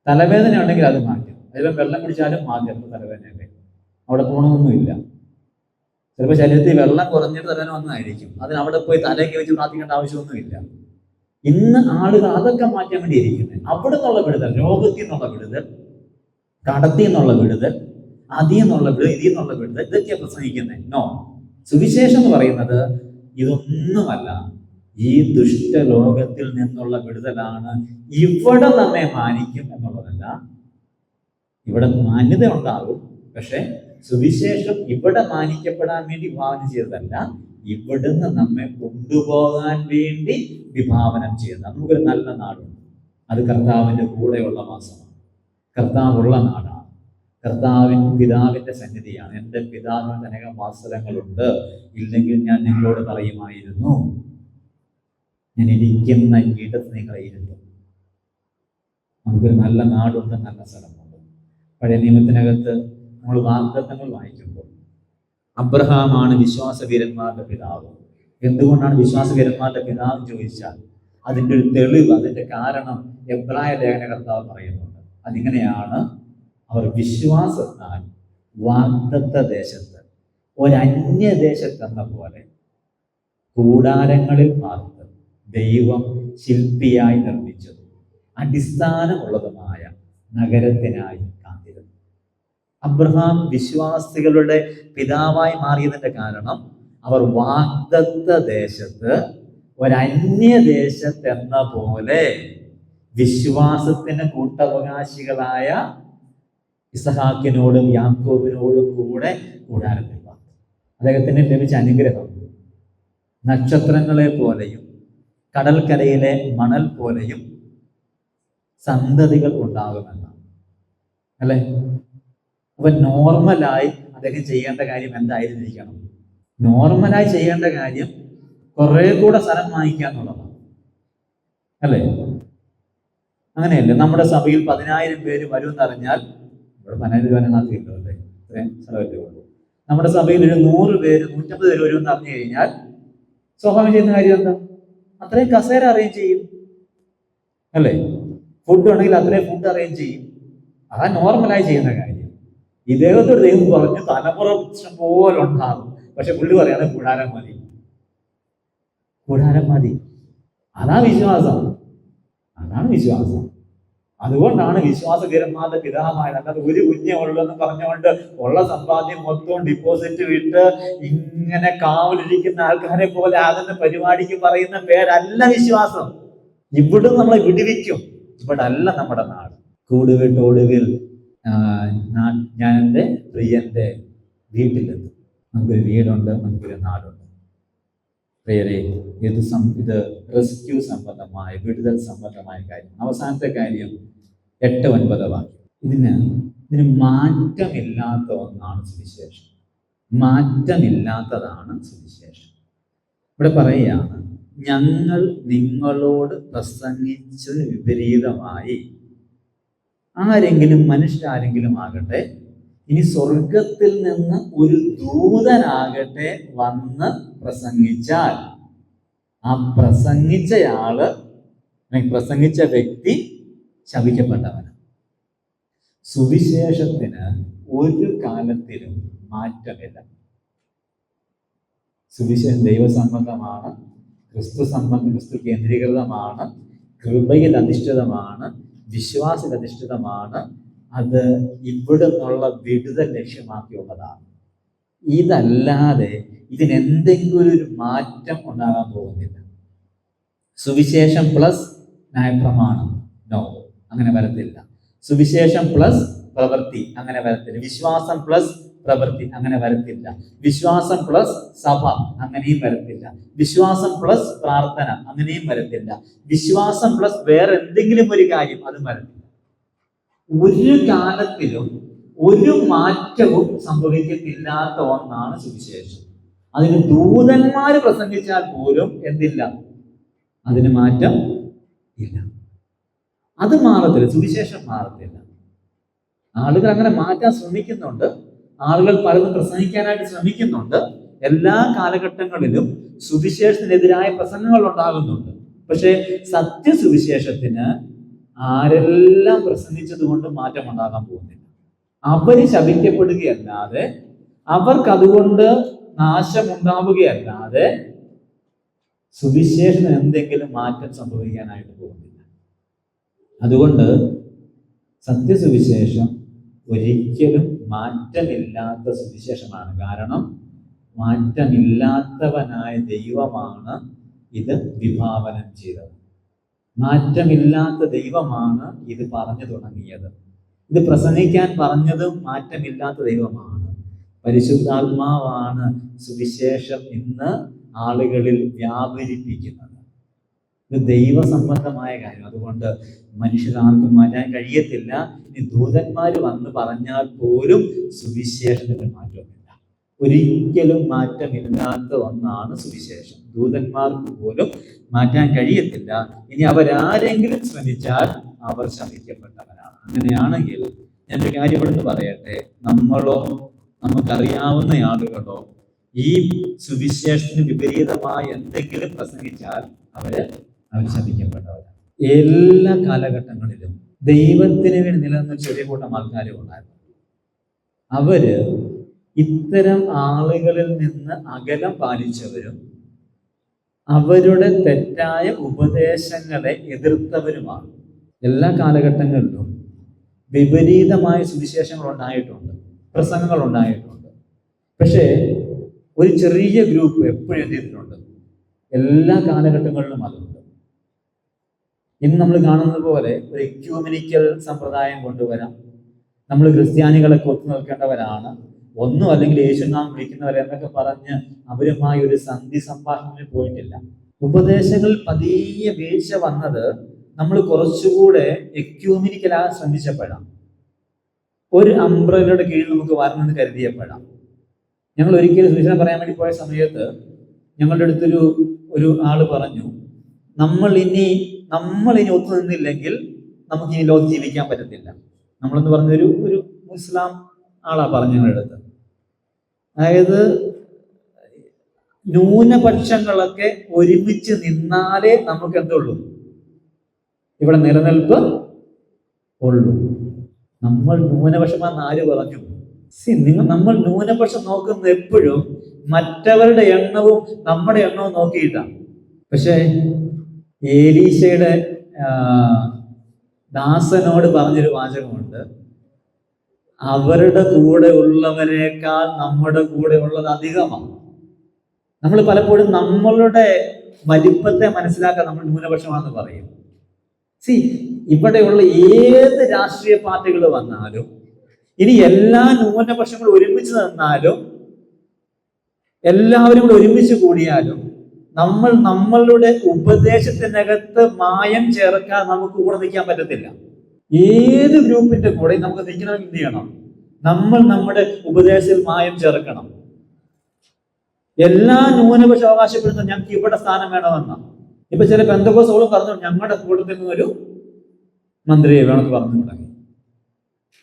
Speaker 1: തലവേദന ഉണ്ടെങ്കിൽ അത് മാറ്റും. അതിലും വെള്ളം കുടിച്ചാലും മാറ്റും തലവേദനയൊക്കെ. അവിടെ പോകണമെന്നൊന്നുമില്ല. ചിലപ്പോൾ ശരീരത്തിൽ വെള്ളം കുറഞ്ഞിട്ട് തലവേദന വന്നതായിരിക്കും. അതിന് അവിടെ പോയി തലയൊക്കെ വെച്ച് പ്രാർത്ഥിക്കേണ്ട ആവശ്യമൊന്നുമില്ല. ഇന്ന് ആളുകൾ അതൊക്കെ മാറ്റാൻ വേണ്ടി ഇരിക്കുന്നത്. അവിടെ നിന്നുള്ള വിടുതൽ, രോഗത്തിൽ നിന്നുള്ള വിടുതൽ, കടത്തിൽ നിന്നുള്ള വിടുതൽ, അതിൽ നിന്നുള്ള വിടുതൽ, ഇതിൽ നിന്നുള്ള വിടുതൽ, ഇതൊക്കെയാണ് പ്രസംഗിക്കുന്നത്. നോ, സുവിശേഷം എന്ന് പറയുന്നത് ഇതൊന്നുമല്ല. ഈ ദുഷ്ടലോകത്തിൽ നിന്നുള്ള വിടുതലാണ്. ഇവിടെ നമ്മെ മാനിക്കും എന്നുള്ളതല്ല. ഇവിടെ മാന്യത ഉണ്ടാകും, പക്ഷെ സുവിശേഷം ഇവിടെ മാനിക്കപ്പെടാൻ വേണ്ടി വിഭാവനം ചെയ്തതല്ല, ഇവിടുന്ന് നമ്മെ കൊണ്ടുപോകാൻ വേണ്ടി വിഭാവനം ചെയ്തത്. നമുക്കൊരു നല്ല നാടുണ്ട്, അത് കർത്താവിൻ്റെ കൂടെയുള്ള മാസമാണ്. കർത്താവുള്ള നാടാണ്, പിതാവിൻ്റെ സന്നിധിയാണ്. എൻ്റെ പിതാവിന് അനേകം വാസലങ്ങളുണ്ട്, ഇല്ലെങ്കിൽ ഞാൻ നിങ്ങളോട് പറയുമായിരുന്നു. ഞാൻ ഇരിക്കുന്ന ഇടത്ത് നിങ്ങളായിരുന്നു. നമുക്കൊരു നല്ല നാടുണ്ട്, നല്ല സ്ഥലമുണ്ട്. പഴയ നിയമത്തിനകത്ത് നമ്മൾ വാഗ്ദത്തങ്ങൾ വായിക്കുമ്പോൾ അബ്രഹാമാണ് വിശ്വാസവീരന്മാരുടെ പിതാവ്. എന്തുകൊണ്ടാണ് വിശ്വാസവീരന്മാരുടെ പിതാവ് ചോദിച്ചാൽ അതിൻ്റെ ഒരു തെളിവ്, അതിൻ്റെ കാരണം എബ്രായ ലേഖനകർത്താവ് പറയുന്നുണ്ട്. അതിങ്ങനെയാണ്, അവർ വിശ്വാസത്താൽ വാഗ്ദത്ത ദേശത്ത് ഒരന്യദേശത്തെന്ന പോലെ കൂടാരങ്ങളിൽ പാർത്ത് ദൈവം ശില്പിയായി നിർമ്മിച്ചതും അടിസ്ഥാനമുള്ളതുമായ നഗരത്തിനായി കാത്തിരുന്നു. അബ്രഹാം വിശ്വാസികളുടെ പിതാവായി മാറിയതിന്റെ കാരണം അവർ വാഗ്ദത്ത ദേശത്ത് ഒരന്യദേശത്തെന്ന പോലെ വിശ്വാസത്തിന് കൂട്ടവകാശികളായ ഇസഹാക്കിനോടും യാക്കോബിനോടും കൂടെ കൂടാരത്തിൽ പാർത്തു. അദ്ദേഹത്തിന് ലഭിച്ച അനുഗ്രഹം നക്ഷത്രങ്ങളെ പോലെയും കടൽക്കരയിലെ മണൽ പോലെയും സന്തതികൾ ഉണ്ടാകുമെന്നാണ്. അല്ലെ? അപ്പൊ നോർമലായി അദ്ദേഹം ചെയ്യേണ്ട കാര്യം എന്തായിരുന്നിരിക്കണം? നോർമലായി ചെയ്യേണ്ട കാര്യം കുറെ കൂടെ സ്ഥലം വാങ്ങിക്കുക എന്നുള്ളതാണ്. അല്ലേ? അങ്ങനെയല്ലേ? നമ്മുടെ സഭയിൽ 10,000 പേര് വരുമെന്നറിഞ്ഞാൽ, ഇവിടെ 10,000 പേരെണ്ണാക്കില്ലോ അല്ലേ? ഇത്രയും സ്ഥലമല്ലേ ഉള്ളൂ. നമ്മുടെ സഭയിൽ ഒരു 100 പേര് 150 പേര് വരുമെന്ന് അറിഞ്ഞു കഴിഞ്ഞാൽ സ്വാഭാവികം ചെയ്യുന്ന കാര്യം എന്താ? അത്രയും കസേര അറേഞ്ച് ചെയ്യും. അല്ലേ? ഫുഡ് ഉണ്ടെങ്കിൽ അത്രയും ഫുഡ് അറേഞ്ച് ചെയ്യും. അതാ നോർമലായി ചെയ്യുന്ന കാര്യം. ഇദ്ദേഹത്തോട് ദൈവം പറഞ്ഞു തലമുറ ഇഷ്ടം പോലെ ഉണ്ടാകും. പക്ഷെ പുള്ളി പറയാണ് കൂടാരം മതി, കൂടാരം മതി. അതാ വിശ്വാസം. അതാണ് വിശ്വാസം. അതുകൊണ്ടാണ് വിശ്വാസകരന്മാരുടെ പിതാവായത്. അല്ലാതെ ഒരു കുഞ്ഞേ ഉള്ളൂ എന്ന് പറഞ്ഞുകൊണ്ട് ഉള്ള സമ്പാദ്യം മൊത്തം ഡിപ്പോസിറ്റ് വിട്ട് ഇങ്ങനെ കാവലിരിക്കുന്ന ആൾക്കാരെ പോലെ ആകുന്ന പരിപാടിക്ക് പറയുന്ന പേരല്ല വിശ്വാസം. ഇവിടെ നമ്മളെ വിടുവിക്കും. ഇവിടെ അല്ല നമ്മുടെ നാട്. കൂടുവിട്ടൊടുവിൽ ഞാൻ എൻ്റെ പ്രിയന്റെ വീട്ടിലെത്തും. നമുക്കൊരു വീടുണ്ട്, നമുക്കൊരു നാടുണ്ട്. പ്രിയരെ, ഇത് റെസ്ക്യൂ സംബന്ധമായ, വിടുതൽ സംബന്ധമായ കാര്യം. അവസാനത്തെ കാര്യം 8-9 വാക്യം. ഇതിന് മാറ്റമില്ലാത്ത ഒന്നാണ് സുവിശേഷം. മാറ്റമില്ലാത്തതാണ് സുവിശേഷം. ഇവിടെ പറയുകയാണ്, ഞങ്ങൾ നിങ്ങളോട് പ്രസംഗിച്ചതിന് വിപരീതമായി മനുഷ്യരാരെങ്കിലും ആകട്ടെ, ഇനി സ്വർഗത്തിൽ നിന്ന് ഒരു ദൂതനാകട്ടെ വന്ന് പ്രസംഗിച്ചാൽ ആ പ്രസംഗിച്ച വ്യക്തി ശപിക്കപ്പെട്ടവനാണ്. സുവിശേഷത്തിന് ഒരു കാലത്തിലും മാറ്റമില്ല. സുവിശേഷം ദൈവസംബന്ധമാണ്, ക്രിസ്തു കേന്ദ്രീകൃതമാണ്, കൃപയിൽ അധിഷ്ഠിതമാണ്, വിശ്വാസത്തിൽ അധിഷ്ഠിതമാണ്. അത് ഇവിടെ നിന്നുള്ള വിടുതൽ ലക്ഷ്യമാക്കിയുള്ളതാണ്. ഇതല്ലാതെ ഇതിനെന്തെങ്കിലും ഒരു മാറ്റം ഉണ്ടാകാൻ പോകുന്നില്ല. സുവിശേഷം പ്ലസ് ന്യായപ്രമാണം, നോ, അങ്ങനെ വരത്തില്ല. സുവിശേഷം പ്ലസ് പ്രവൃത്തി, അങ്ങനെ വരത്തില്ല. വിശ്വാസം പ്ലസ് പ്രവൃത്തി, അങ്ങനെ വരത്തില്ല. വിശ്വാസം പ്ലസ് സഭ, അങ്ങനെയും വരത്തില്ല. വിശ്വാസം പ്ലസ് പ്രാർത്ഥന, അങ്ങനെയും വരത്തില്ല. വിശ്വാസം പ്ലസ് വേറെ എന്തെങ്കിലും ഒരു കാര്യം, അതും വരത്തില്ല. ഒരു കാലത്തിലും ഒരു മാറ്റവും സംഭവിക്കത്തില്ലാത്ത ഒന്നാണ് സുവിശേഷം. അതിന് ദൂതന്മാര് പ്രസംഗിച്ചാൽ പോലും എന്തില്ല? അതിന് മാറ്റം ഇല്ല. അത് മാറത്തില്ല, സുവിശേഷം മാറത്തില്ല. ആളുകൾ അങ്ങനെ മാറ്റാൻ ശ്രമിക്കുന്നുണ്ട്. ആളുകൾ പലതും പ്രസംഗിക്കാനായിട്ട് ശ്രമിക്കുന്നുണ്ട്. എല്ലാ കാലഘട്ടങ്ങളിലും സുവിശേഷത്തിനെതിരായ പ്രസംഗങ്ങൾ ഉണ്ടാകുന്നുണ്ട്. പക്ഷെ സത്യസുവിശേഷത്തിന് ആരെല്ലാം പ്രസംഗിച്ചത് കൊണ്ട് മാറ്റം ഉണ്ടാകാൻ പോകുന്നില്ല. അവര് ശപിക്കപ്പെടുകയല്ലാതെ, അവർക്ക് അതുകൊണ്ട് നാശമുണ്ടാവുകയല്ലാതെ സുവിശേഷത്തിന് എന്തെങ്കിലും മാറ്റം സംഭവിക്കാനായിട്ട് പോകുന്നില്ല. അതുകൊണ്ട് സത്യസുവിശേഷം ഒരിക്കലും മാറ്റമില്ലാത്ത സുവിശേഷമാണ്. കാരണം മാറ്റമില്ലാത്തവനായ ദൈവമാണ് ഇത് വിഭാവനം ചെയ്തത്. മാറ്റമില്ലാത്ത ദൈവമാണ് ഇത് പറഞ്ഞു തുടങ്ങിയത്. ഇത് പ്രസംഗിക്കാൻ പറഞ്ഞതും മാറ്റമില്ലാത്ത ദൈവമാണ്. പരിശുദ്ധാത്മാവാണ് സുവിശേഷം ഇന്ന് ആളുകളിൽ വ്യാപരിപ്പിക്കുന്നത്. ഇത് ദൈവസംബന്ധമായ കാര്യം. അതുകൊണ്ട് മനുഷ്യരാർക്കും മാറ്റാൻ കഴിയത്തില്ല. ഇനി ദൂതന്മാര് വന്ന് പറഞ്ഞാൽ പോലും സുവിശേഷത്തിന് മാറ്റമില്ല. ഒരിക്കലും മാറ്റമില്ലാത്ത ഒന്നാണ് സുവിശേഷം. ദൂതന്മാർക്ക് പോലും മാറ്റാൻ കഴിയത്തില്ല. ഇനി അവരാരെങ്കിലും ശ്രമിച്ചാൽ അവർ ശപിക്കപ്പെട്ടവരാണ്. അങ്ങനെയാണെങ്കിൽ ഞാനൊരു കാര്യം ഇവിടെ പറയട്ടെ, നമ്മളോ നമുക്കറിയാവുന്ന ആളുകളോ ഈ സുവിശേഷത്തിന് വിപരീതമായ എന്തെങ്കിലും പ്രസംഗിച്ചാൽ അവർ ശപിക്കപ്പെട്ടവരാണ്. എല്ലാ കാലഘട്ടങ്ങളിലും ദൈവത്തിന് വേണ്ടി നിലനിന്ന ചെറിയ കൂട്ടം ആൾക്കാരും ഉണ്ടായിരുന്നു. അവര് ഇത്തരം ആളുകളിൽ നിന്ന് അകലം പാലിച്ചവരും അവരുടെ തെറ്റായ ഉപദേശങ്ങളെ എതിർത്തവരുമാണ്. എല്ലാ കാലഘട്ടങ്ങളിലും വിപരീതമായ സുവിശേഷങ്ങൾ ഉണ്ടായിട്ടുണ്ട്. പ്രസംഗങ്ങൾ ഉണ്ടായിട്ടുണ്ട്. പക്ഷേ ഒരു ചെറിയ ഗ്രൂപ്പ് എപ്പോഴും എന്ത് ചെയ്തിട്ടുണ്ട്? എല്ലാ കാലഘട്ടങ്ങളിലും അതുണ്ട്. ഇന്ന് നമ്മൾ കാണുന്നത് പോലെ ഒരു എക്യൂമെനിക്കൽ സമ്പ്രദായം കൊണ്ടുവരാം. നമ്മൾ ക്രിസ്ത്യാനികളൊക്കെ ഒത്തു നിൽക്കേണ്ടവരാണ്, ഒന്നും അല്ലെങ്കിൽ യേശുനാമം വിളിക്കുന്നവരെ എന്നൊക്കെ പറഞ്ഞ് അവരുമായി ഒരു സന്ധി സംഭാഷണത്തിന് പോയിട്ടില്ല. ഉപദേശങ്ങൾ പതിയെ വീഴ്ച വന്നത് നമ്മൾ കുറച്ചുകൂടെ എക്യൂമെനിക്കലാകാൻ ശ്രമിച്ചപ്പോഴാണ്. ഒരു അംബ്രലയുടെ കീഴിൽ നമുക്ക് വരണമെന്ന് കരുതിയപ്പോഴാണ്. ഞങ്ങൾ ഒരിക്കലും സുവിശേഷം പറയാൻ വേണ്ടി പോയ സമയത്ത് ഞങ്ങളുടെ അടുത്തൊരു ആള് പറഞ്ഞു, നമ്മൾ ഇനി ഒത്തു നിന്നില്ലെങ്കിൽ നമുക്ക് ഈ ലോകത്ത് ജീവിക്കാൻ പറ്റത്തില്ല. നമ്മളെന്ന് പറഞ്ഞൊരു മുസ്ലാം ആളാ പറഞ്ഞു ഞങ്ങളുടെ അടുത്ത്. അതായത് ന്യൂനപക്ഷങ്ങളൊക്കെ ഒരുമിച്ച് നിന്നാലേ നമുക്ക് എന്തുള്ളൂ, ഇവിടെ നിലനിൽപ്പ് ഉള്ളൂ. നമ്മൾ ന്യൂനപക്ഷമാണെന്ന് ആര് പറഞ്ഞു? നമ്മൾ ന്യൂനപക്ഷം നോക്കുന്നത് എപ്പോഴും മറ്റവരുടെ എണ്ണവും നമ്മുടെ എണ്ണവും നോക്കിയിട്ടാണ്. പക്ഷേ ഏലീശയുടെ ദാസനോട് പറഞ്ഞൊരു വാചകമുണ്ട്, അവരുടെ കൂടെ ഉള്ളവരെക്കാൾ നമ്മുടെ കൂടെ ഉള്ളത് അധികമാണ്. നമ്മൾ പലപ്പോഴും നമ്മളുടെ വലിപ്പത്തെ മനസ്സിലാക്കാൻ നമ്മൾ ന്യൂനപക്ഷമാണെന്ന് പറയും. ഇവിടെയുള്ള ഏത് രാഷ്ട്രീയ പാർട്ടികൾ വന്നാലും, ഇനി എല്ലാ ന്യൂനപക്ഷങ്ങളും ഒരുമിച്ച് നിന്നാലും, എല്ലാവരും കൂടെ ഒരുമിച്ച് കൂടിയാലും, നമ്മളുടെ ഉപദേശത്തിനകത്ത് മായം ചേർക്കാൻ നമുക്ക് കൂടെ നിൽക്കാൻ പറ്റത്തില്ല. ഏത് ഗ്രൂപ്പിന്റെ കൂടെ നമുക്ക് നിൽക്കണമെങ്കിൽ എന്ത് ചെയ്യണം? നമ്മൾ നമ്മുടെ ഉപദേശത്തിൽ മായം ചേർക്കണം. എല്ലാ ന്യൂനപക്ഷ അവകാശപ്പെടുന്ന ഞങ്ങൾക്ക് ഇവിടെ സ്ഥാനം വേണമെന്ന. ഇപ്പൊ ചില പെന്തക്കോസ്തുകളും പറഞ്ഞു ഞങ്ങളുടെ കൂട്ടത്തിൽ നിന്നൊരു മന്ത്രിയെ വേണമെന്ന് പറഞ്ഞു തുടങ്ങി.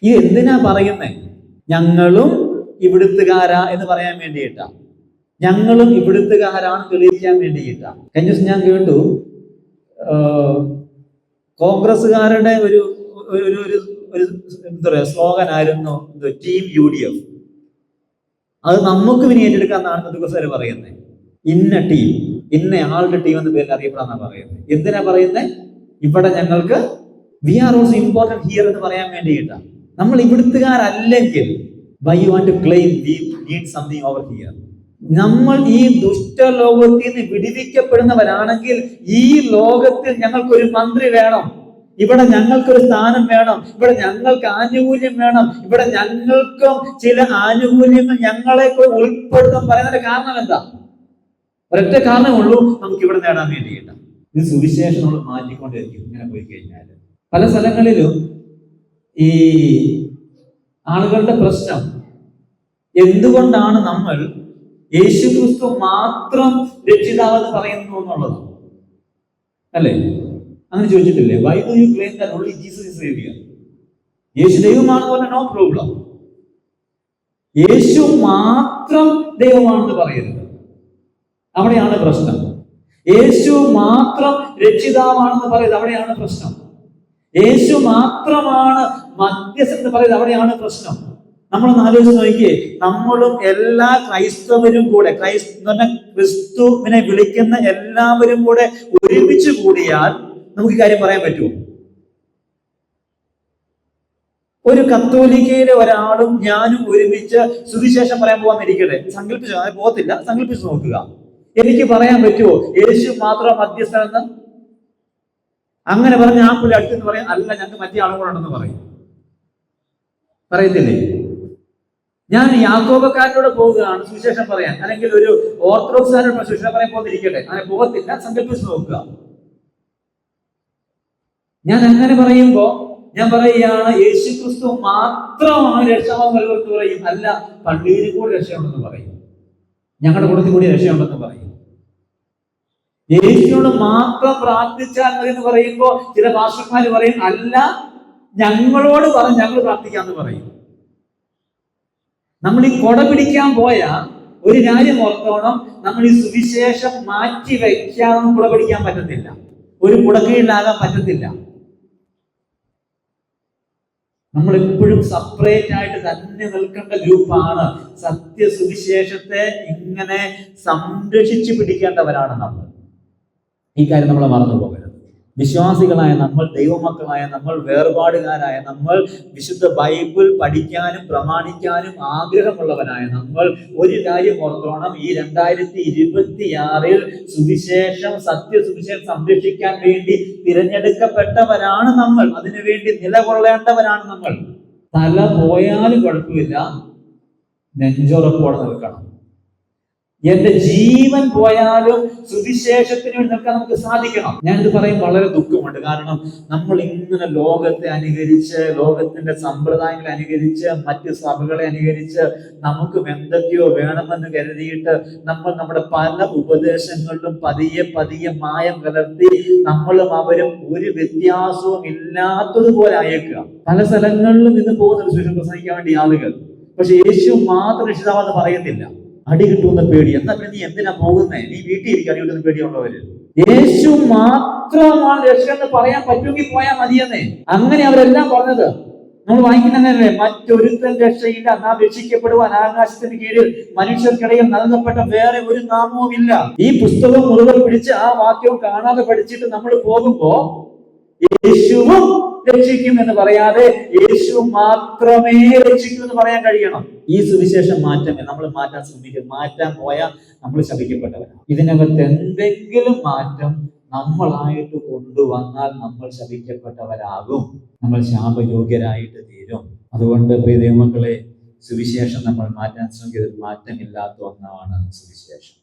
Speaker 1: ഇത് എന്തിനാ പറയുന്നേ? ഞങ്ങളും ഇവിടുത്തുകാരാ എന്ന് പറയാൻ വേണ്ടിയിട്ടാ, ഞങ്ങളും ഇവിടുത്തുകാരാണ് തെളിയിക്കാൻ വേണ്ടിയിട്ടാ. കഴിഞ്ഞ ദിവസം ഞാൻ കേട്ടു, കോൺഗ്രസ്സുകാരുടെ ഒരു എന്താ പറയാ സ്ലോഗനായിരുന്നു ടീം UDF. അത് നമുക്ക് ഇനി ഏറ്റെടുക്കാന്നാണ് പെന്തക്കോസ്തുകാർ പറയുന്നത്. ഇന്ന ടീം, ഇന്ന ആളുടെ ടീം എന്ന പേരിൽ അറിയപ്പെടാന്നാ പറയുന്നത്. എന്തിനാ പറയുന്നത്? ഇവിടെ ഞങ്ങൾക്ക് we are also important here എന്ന് പറയാൻ വേണ്ടിയിട്ടാണ്. നമ്മൾ ഇവിടുത്തുകാരല്ലെങ്കിൽ why you want to claim we need something over here? നമ്മൾ ഈ ദുഷ്ടലോകത്തിൽ നിന്ന് വിടുവിക്കപ്പെടുന്നവരാണെങ്കിൽ ഈ ലോകത്തിൽ ഞങ്ങൾക്കൊരു മന്ത്രി വേണം, ഇവിടെ ഞങ്ങൾക്കൊരു സ്ഥാനം വേണം, ഇവിടെ ഞങ്ങൾക്ക് ആനുകൂല്യം വേണം, ഇവിടെ ഞങ്ങൾക്കും ചില ആനുകൂല്യങ്ങൾ ഞങ്ങളെ ഉൾപ്പെടുത്താൻ പറയുന്നതിന്റെ കാരണം എന്താ? ഒരൊറ്റ കാരണമുള്ളൂ, നമുക്ക് ഇവിടെ നേടാൻ വേണ്ടിയിട്ടാണ്. ഇത് സുവിശേഷം നമ്മൾ മാറ്റിക്കൊണ്ടിരിക്കും. ഇങ്ങനെ പോയി കഴിഞ്ഞാൽ പല സ്ഥലങ്ങളിലും ഈ ആളുകളുടെ പ്രശ്നം എന്തുകൊണ്ടാണ് നമ്മൾ യേശുക്രിസ്തു മാത്രം രക്ഷിതാവെന്ന് പറയുന്നു എന്നുള്ളത് അല്ലേ? അങ്ങനെ ചോദിച്ചിട്ടില്ലേ? Why do you claim that only Jesus is saviour? യേശു ദൈവമാണെന്ന് പറഞ്ഞാൽ നോ പ്രോബ്ലം. യേശു മാത്രം ദൈവമാണെന്ന് പറയരുത്, അവിടെയാണ് പ്രശ്നം. യേശു മാത്രം രക്ഷിതാവാണെന്ന് പറയുന്നത് അവിടെയാണ് പ്രശ്നം. യേശു മാത്രമാണ് മധ്യസ്ഥൻ എന്ന് പറയുന്നത് അവിടെയാണ് പ്രശ്നം. നമ്മളൊന്ന് ആലോചിച്ച് നോക്കിയേ, നമ്മളും എല്ലാ ക്രൈസ്തവരും കൂടെ ക്രിസ്തുവിനെ വിളിക്കുന്ന എല്ലാവരും കൂടെ ഒരുമിച്ച് കൂടിയാൽ നമുക്ക് കാര്യം പറയാൻ പറ്റുമോ? ഒരു കത്തോലിക്കയിലെ ഒരാളും ഞാനും ഒരുമിച്ച് സുവിശേഷം പറയാൻ പോകാന്നിരിക്കട്ടെ, സങ്കല്പിച്ചു പോകത്തില്ല, സങ്കല്പിച്ചു നോക്കുക. എനിക്ക് പറയാൻ പറ്റുമോ യേശു മാത്രം മധ്യസ്ഥനെന്ന്? അങ്ങനെ പറഞ്ഞ ആ പുള്ളി അടുത്തെന്ന് പറയാം, അല്ല ഞങ്ങൾക്ക് മറ്റേ ആളുകളുണ്ടെന്ന് പറയും, പറയത്തില്ലേ? ഞാൻ യാക്കോബക്കാരനോട് പോവുകയാണ് സുവിശേഷം പറയാൻ, അല്ലെങ്കിൽ ഒരു ഓർത്തഡോക്സുകാരോട് സുവിശേഷം പറയാൻ പോകുന്നിരിക്കട്ടെ, അങ്ങനെ പോകത്തില്ല, സങ്കല്പിച്ച് നോക്കുക. ഞാൻ അങ്ങനെ പറയുമ്പോ ഞാൻ പറയുകയാണ് യേശുക്രിസ്തു മാത്രമാണ് രക്ഷാവാൻ നൽകുന്നത് പറയും, അല്ല പള്ളിയിൽ കൂടി രക്ഷയുണ്ടെന്ന് പറയും, ഞങ്ങളുടെ കൂട്ടത്തിൽ കൂടി രക്ഷയുണ്ടെന്ന് പറയും. യേശുവിനോട് മാത്രം പ്രാർത്ഥിച്ചാൽ മതി എന്ന് പറയുമ്പോ ചില ഭാഷക്കാർ പറയും, അല്ല ഞങ്ങളോട് പറഞ്ഞ് ഞങ്ങൾ പ്രാർത്ഥിക്കാന്ന് പറയും. നമ്മൾ ഈ കൊട പിടിക്കാൻ പോയ ഒരു കാര്യം ഓർത്തോണം, നമ്മൾ ഈ സുവിശേഷം മാറ്റി വയ്ക്കാതെ കുട പിടിക്കാൻ പറ്റത്തില്ല, ഒരു കുടക്കീഴിലാകാൻ പറ്റത്തില്ല. നമ്മൾ എപ്പോഴും സെപ്പറേറ്റ് ആയിട്ട് തന്നെ നിൽക്കേണ്ട ഗ്രൂപ്പാണ്. സത്യസുവിശേഷത്തെ ഇങ്ങനെ സംരക്ഷിച്ചു പിടിക്കേണ്ടവരാണ് നമ്മൾ. ഈ കാര്യം നമ്മൾ മറന്നു പോകരുത്. വിശ്വാസികളായ നമ്മൾ, ദൈവമക്കളായ നമ്മൾ, വേർപാടുകാരായ നമ്മൾ, വിശുദ്ധ ബൈബിൾ പഠിക്കാനും പ്രമാണിക്കാനും ആഗ്രഹമുള്ളവരായ നമ്മൾ ഒരു കാര്യം ഓർത്തോണം. ഈ 2026 സുവിശേഷം, സത്യസുവിശേഷം സംരക്ഷിക്കാൻ വേണ്ടി തിരഞ്ഞെടുക്കപ്പെട്ടവരാണ് നമ്മൾ. അതിനുവേണ്ടി നിലകൊള്ളേണ്ടവരാണ് നമ്മൾ. തല പോയാലും കുഴപ്പമില്ല, നെഞ്ചുറപ്പോടെ നിൽക്കണം. എന്റെ ജീവൻ പോയാലും സുവിശേഷത്തിന് വേണ്ടി നിൽക്കാൻ നമുക്ക് സാധിക്കണം. ഞാനിത് പറയും വളരെ ദുഃഖമുണ്ട്. കാരണം നമ്മൾ ഇങ്ങനെ ലോകത്തെ അനുകരിച്ച്, ലോകത്തിന്റെ സമ്പ്രദായങ്ങളെ അനുകരിച്ച്, മറ്റ് സഭകളെ അനുകരിച്ച് നമുക്ക് എന്തൊക്കെയോ വേണമെന്ന് കരുതിയിട്ട് നമ്മൾ നമ്മുടെ പല ഉപദേശങ്ങളിലും പതിയെ പതിയെ മായം കലർത്തി നമ്മളും അവരും ഒരു വ്യത്യാസവും ഇല്ലാത്തതുപോലെ അയക്കുക. പല സ്ഥലങ്ങളിലും ഇന്ന് പോകുന്ന സുവിശേഷം പ്രസംഗിക്കാൻ വേണ്ടി ആളുകൾ, പക്ഷെ യേശു മാത്രം രക്ഷിതാവെന്ന് പറയുന്നില്ല. അടി കിട്ടുന്ന പേടി. എന്നാ പിന്നെ നീ എന്തിനാ പോകുന്നേ? നീ വീട്ടിൽ ഇരിക്കുക, അടി കിട്ടുന്ന പേടിയുള്ളവര്. യേശു മാത്രമാണ് രക്ഷകനെന്ന് പറയാൻ പറ്റുമെങ്കിൽ പോയാൽ മതിയെന്നേ. അങ്ങനെ അവരെല്ലാം പറഞ്ഞത് നമ്മൾ വായിക്കുന്നതല്ലേ, മറ്റൊരുത്തൻ രക്ഷയില്ല, നാം രക്ഷിക്കപ്പെടുവാൻ ആകാശത്തിന് കീഴിൽ മനുഷ്യർക്കിടയിൽ നൽകപ്പെട്ട വേറെ ഒരു നാമവും ഇല്ല. ഈ പുസ്തകം മുഴുവൻ പിടിച്ച് ആ വാക്യവും കാണാതെ പഠിച്ചിട്ട് നമ്മൾ പോകുമ്പോ യേശുവും രക്ഷിക്കും എന്ന് പറയാതെ യേശു മാത്രമേ രക്ഷിക്കൂ എന്ന് പറയാൻ കഴിയണം. ഈ സുവിശേഷം മാറ്റമേ നമ്മൾ മാറ്റാൻ ശ്രമിക്കും. മാറ്റാൻ പോയാൽ നമ്മൾ ശപിക്കപ്പെട്ടവരാണ്. ഇതിനകത്ത് എന്തെങ്കിലും മാറ്റം നമ്മളായിട്ട് കൊണ്ടുവന്നാൽ നമ്മൾ ശപിക്കപ്പെട്ടവരാകും, നമ്മൾ ശാപയോഗ്യരായിട്ട് തീരും. അതുകൊണ്ട് പ്രിയ ദൈവമക്കളെ, സുവിശേഷം നമ്മൾ മാറ്റാൻ ശ്രമിക്കുന്നത് മാറ്റമില്ലാത്ത ഒന്നാണ് സുവിശേഷം.